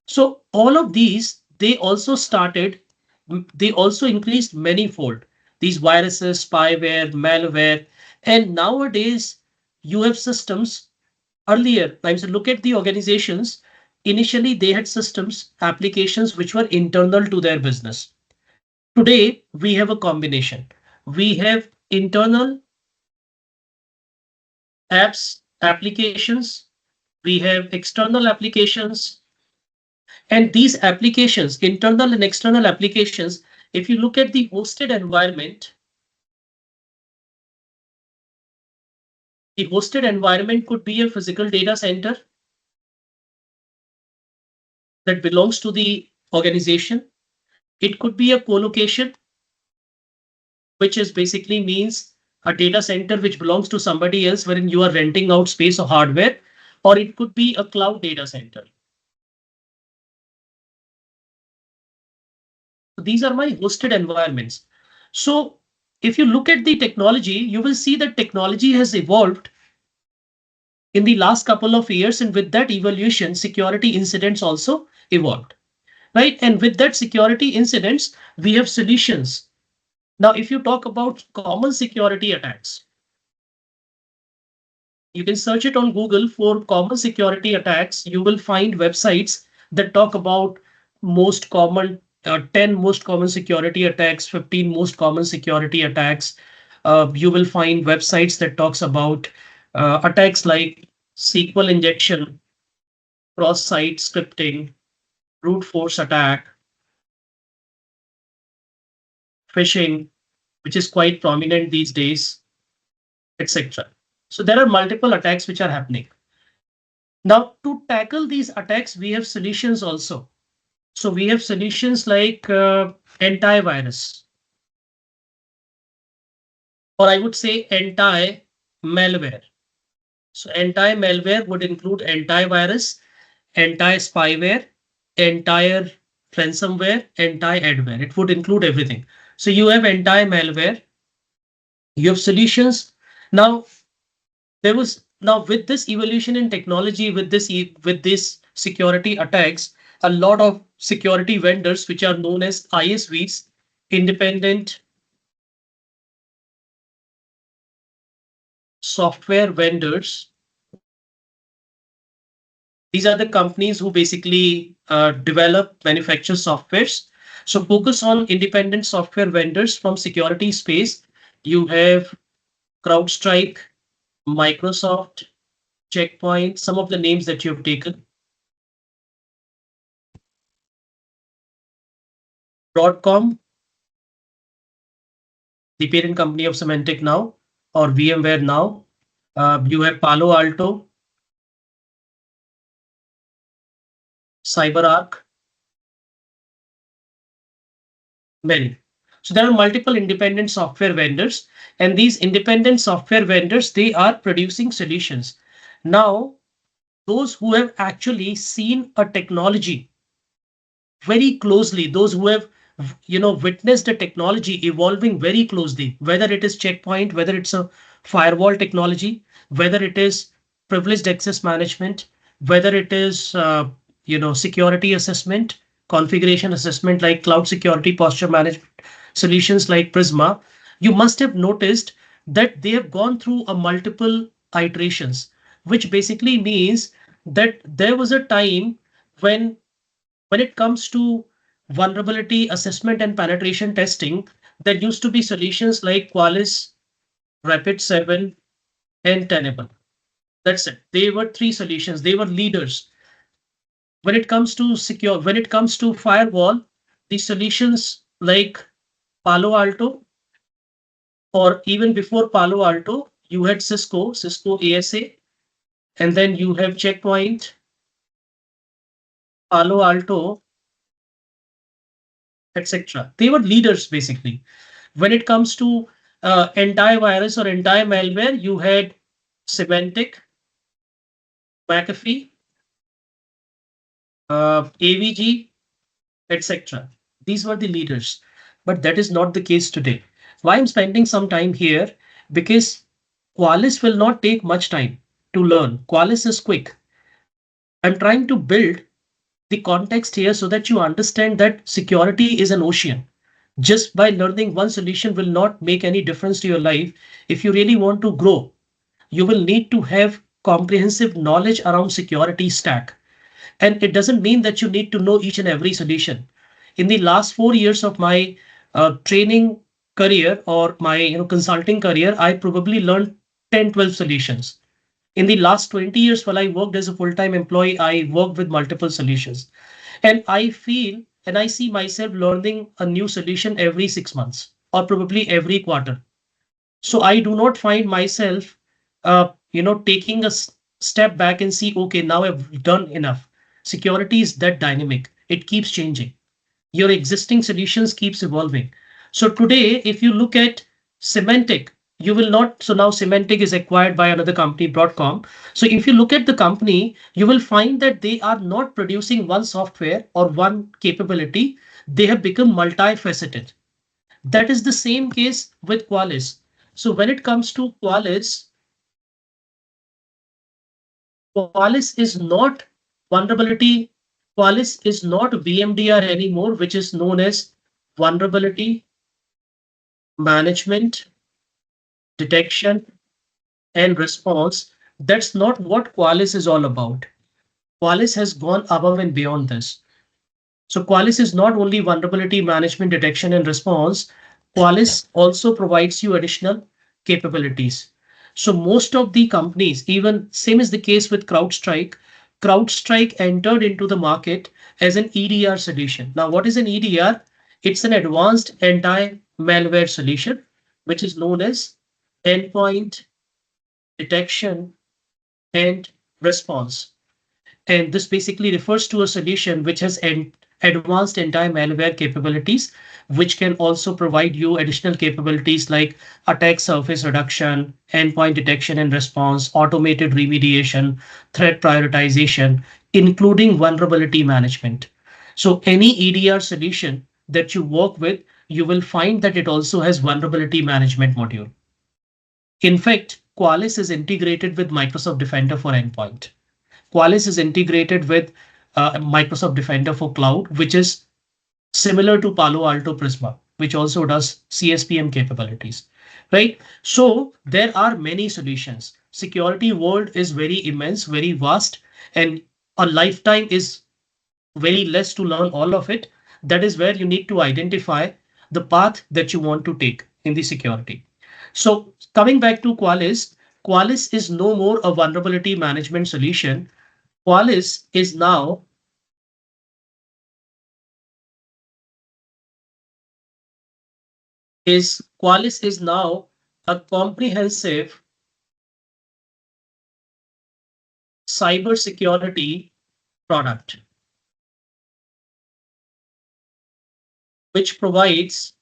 So all of these, they also increased manifold. These viruses, spyware, malware, and nowadays you have systems. Earlier, I mean, look at the organizations. Initially, they had systems, applications which were internal to their business. Today, we have a combination. We have internal apps, applications, we have external applications, and these applications, internal and external applications, if you look at the hosted environment, the hosted environment could be a physical data center that belongs to the organization. It could be a co-location, which is basically means a data center which belongs to somebody else wherein you are renting out space or hardware, or it could be a cloud data center. So these are my hosted environments. So if you look at the technology, you will see that technology has evolved in the last couple of years, and with that evolution, security incidents also evolved, right? And with that security incidents, we have solutions. Now, if you talk about common security attacks, you can search it on Google for common security attacks. You will find websites that talk about most common 10 most common security attacks, 15 most common security attacks. You will find websites that talks about attacks like SQL injection, cross-site scripting, brute force attack, phishing, which is quite prominent these days, etc. So there are multiple attacks which are happening. Now, to tackle these attacks, we have solutions also. So we have solutions like antivirus, or I would say anti-malware. So anti-malware would include antivirus, anti-spyware, entire ransomware, anti-adware. It would include everything. So you have anti-malware, you have solutions. Now with this evolution in technology, with this security attacks, a lot of security vendors, which are known as ISVs, independent software vendors. These are the companies who basically develop, manufacture softwares. So focus on independent software vendors from security space. You have CrowdStrike, Microsoft, Checkpoint, some of the names that you have taken. Broadcom, the parent company of Symantec now, or VMware now. You have Palo Alto, CyberArk, many. So there are multiple independent software vendors, and these independent software vendors, they are producing solutions. Now, those who have actually seen a technology very closely, those who have witnessed the technology evolving very closely, whether it is checkpoint, whether it's a firewall technology, whether it is privileged access management, whether it is security assessment, configuration assessment like cloud security posture management solutions like Prisma, you must have noticed that they have gone through a multiple iterations, which basically means that there was a time when it comes to vulnerability assessment and penetration testing, there used to be solutions like Qualys, Rapid7, and Tenable. That's it. They were three solutions. They were leaders. When it comes to firewall, the solutions like Palo Alto, or even before Palo Alto, you had Cisco ASA, and then you have Checkpoint, Palo Alto, etc. They were leaders basically. When it comes to antivirus or anti-malware, you had Symantec, McAfee, AVG, etc. These were the leaders, but that is not the case today. Why I'm spending some time here? Because Qualys will not take much time to learn. Qualys is quick. I'm trying to build the context here so that you understand that security is an ocean. Just by learning one solution will not make any difference to your life. If you really want to grow, you will need to have comprehensive knowledge around security stack. And it doesn't mean that you need to know each and every solution. In the last 4 years of my training career or my consulting career, I probably learned 10, 12 solutions. In the last 20 years, while I worked as a full-time employee, I worked with multiple solutions. And I feel and I see myself learning a new solution every 6 months or probably every quarter. So I do not find myself, taking a step back and see, okay, now I've done enough. Security is that dynamic. It keeps changing. Your existing solutions keeps evolving. So today, if you look at Symantec, you will not. So now Symantec is acquired by another company, Broadcom. So if you look at the company, you will find that they are not producing one software or one capability. They have become multifaceted. That is the same case with Qualys. So when it comes to Qualys is not vulnerability. Qualys is not VMDR anymore, which is known as vulnerability management, detection, and response. That's not what Qualys is all about. Qualys has gone above and beyond this. So Qualys is not only vulnerability management, detection, and response. Qualys also provides you additional capabilities. So most of the companies, even same is the case with CrowdStrike. CrowdStrike entered into the market as an EDR solution. Now, what is an EDR? It's an advanced anti-malware solution, which is known as endpoint detection and response. And this basically refers to a solution which has advanced anti-malware capabilities, which can also provide you additional capabilities like attack surface reduction, endpoint detection and response, automated remediation, threat prioritization, including vulnerability management. So any EDR solution that you work with, you will find that it also has vulnerability management module. In fact, Qualys is integrated with Microsoft Defender for Endpoint. Qualys is integrated with Microsoft Defender for Cloud, which is similar to Palo Alto Prisma, which also does CSPM capabilities, right? So there are many solutions. Security world is very immense, very vast, and a lifetime is very less to learn all of it. That is where you need to identify the path that you want to take in the security. So coming back to Qualys, Qualys is no more a vulnerability management solution. Qualys is now is Qualys is now a comprehensive cybersecurity product, which provides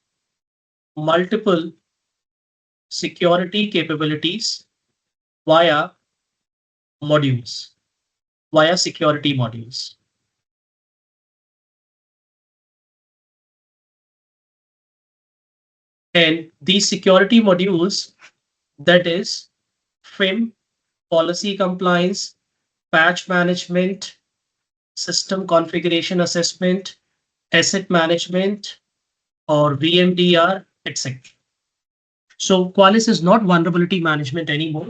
multiple security capabilities via modules, via security modules. And these security modules, that is FIM, policy compliance, patch management, system configuration assessment, asset management, or VMDR, etc. So Qualys is not vulnerability management anymore.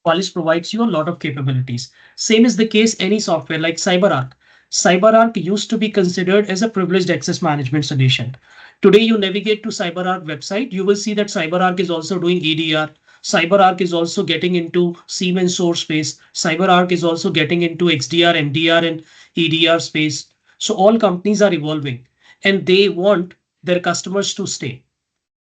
Qualys provides you a lot of capabilities. Same is the case any software like CyberArk. CyberArk used to be considered as a privileged access management solution. Today you navigate to CyberArk website, you will see that CyberArk is also doing EDR. CyberArk is also getting into SIEM and source space. CyberArk is also getting into XDR, MDR, and EDR space. So all companies are evolving and they want their customers to stay.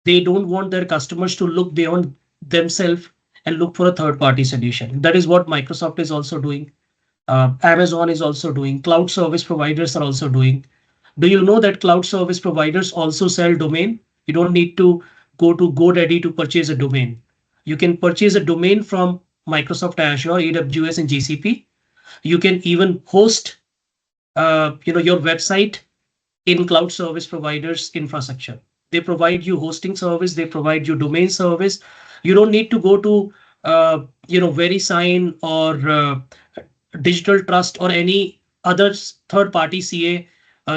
They don't want their customers to look beyond themselves and look for a third party solution. That is what Microsoft is also doing. Amazon is also doing. Cloud service providers are also doing. Do you know that cloud service providers also sell domain? You don't need to go to GoDaddy to purchase a domain. You can purchase a domain from Microsoft Azure, AWS, and GCP. You can even host, your website in cloud service providers infrastructure. They provide you hosting service, they provide you domain service. You don't need to go to VeriSign or Digital Trust or any other third party CA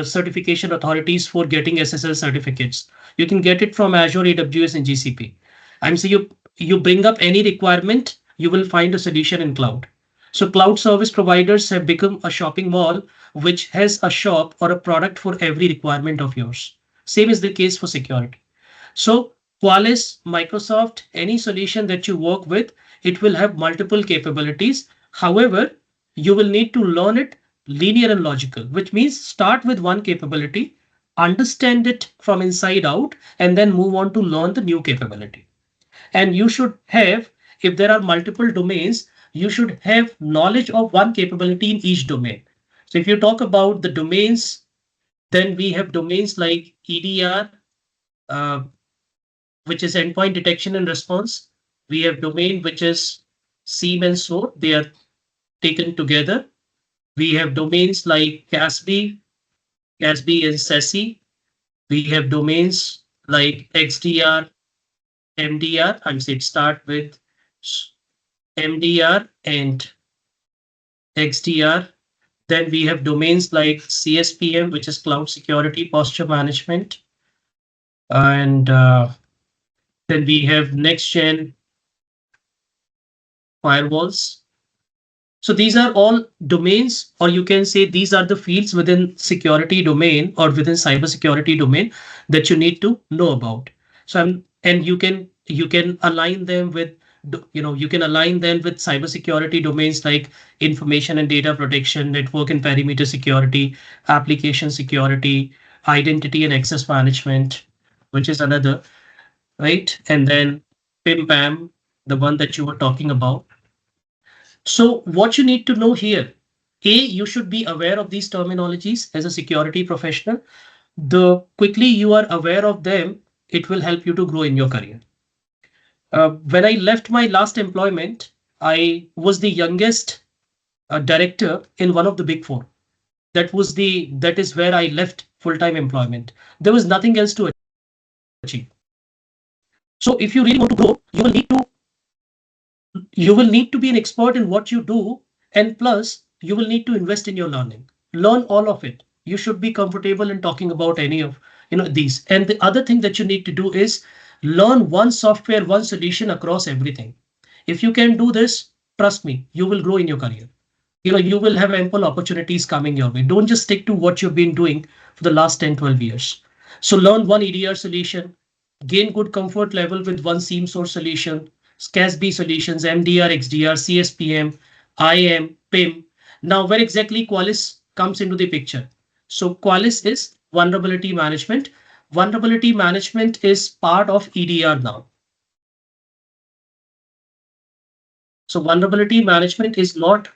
certification authorities for getting SSL certificates. You can get it from Azure, AWS, and GCP. And so you bring up any requirement, you will find a solution in cloud. So cloud service providers have become a shopping mall which has a shop or a product for every requirement of yours. Same is the case for security. So Qualys, Microsoft, any solution that you work with, it will have multiple capabilities. However, you will need to learn it linear and logical, which means start with one capability, understand it from inside out, and then move on to learn the new capability. And you should have, if there are multiple domains, you should have knowledge of one capability in each domain. So if you talk about the domains, then we have domains like EDR, uh, which is endpoint detection and response. We have domain which is SIEM and SOAR. They are taken together. We have domains like CASB and SASE. We have domains like XDR, MDR. I'm saying start with MDR and XDR. Then we have domains like CSPM, which is Cloud Security Posture Management. And then we have next gen firewalls. So these are all domains, or you can say these are the fields within security domain or within cybersecurity domain that you need to know about. And you can align them with you can align them with cybersecurity domains like information and data protection, network and perimeter security, application security, identity and access management, which is another, right? And then PIM-PAM, the one that you were talking about. So what you need to know here, you should be aware of these terminologies as a security professional. The quickly you are aware of them, it will help you to grow in your career. When I left my last employment, I was the youngest director in one of the big four. That is where I left full-time employment. There was nothing else to achieve. So if you really want to grow, you will need to be an expert in what you do, and plus you will need to invest in your learning. Learn all of it. You should be comfortable in talking about any of these. And the other thing that you need to do is learn one software, one solution across everything. If you can do this, trust me, you will grow in your career. You will have ample opportunities coming your way. Don't just stick to what you've been doing for the last 10, 12 years. So learn one EDR solution, gain good comfort level with one SIEM source solution, CASB solutions, MDR, XDR, CSPM, IAM, PIM. Now, where exactly Qualys comes into the picture? So Qualys is vulnerability management. vulnerability management is part of EDR now. So vulnerability management is not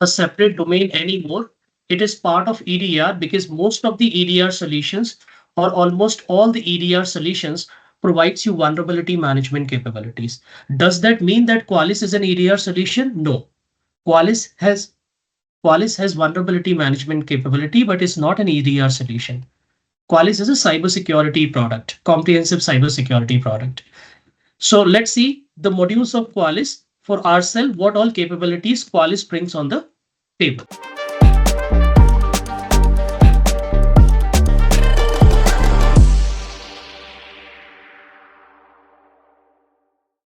a separate domain anymore. It is part of EDR because most of the EDR solutions or almost all the EDR solutions provides you vulnerability management capabilities. Does that mean that Qualys is an EDR solution? No. Qualys has vulnerability management capability, but it's not an EDR solution. Qualys is a cybersecurity product, comprehensive cybersecurity product. So let's see the modules of Qualys for ourselves, what all capabilities Qualys brings on the table.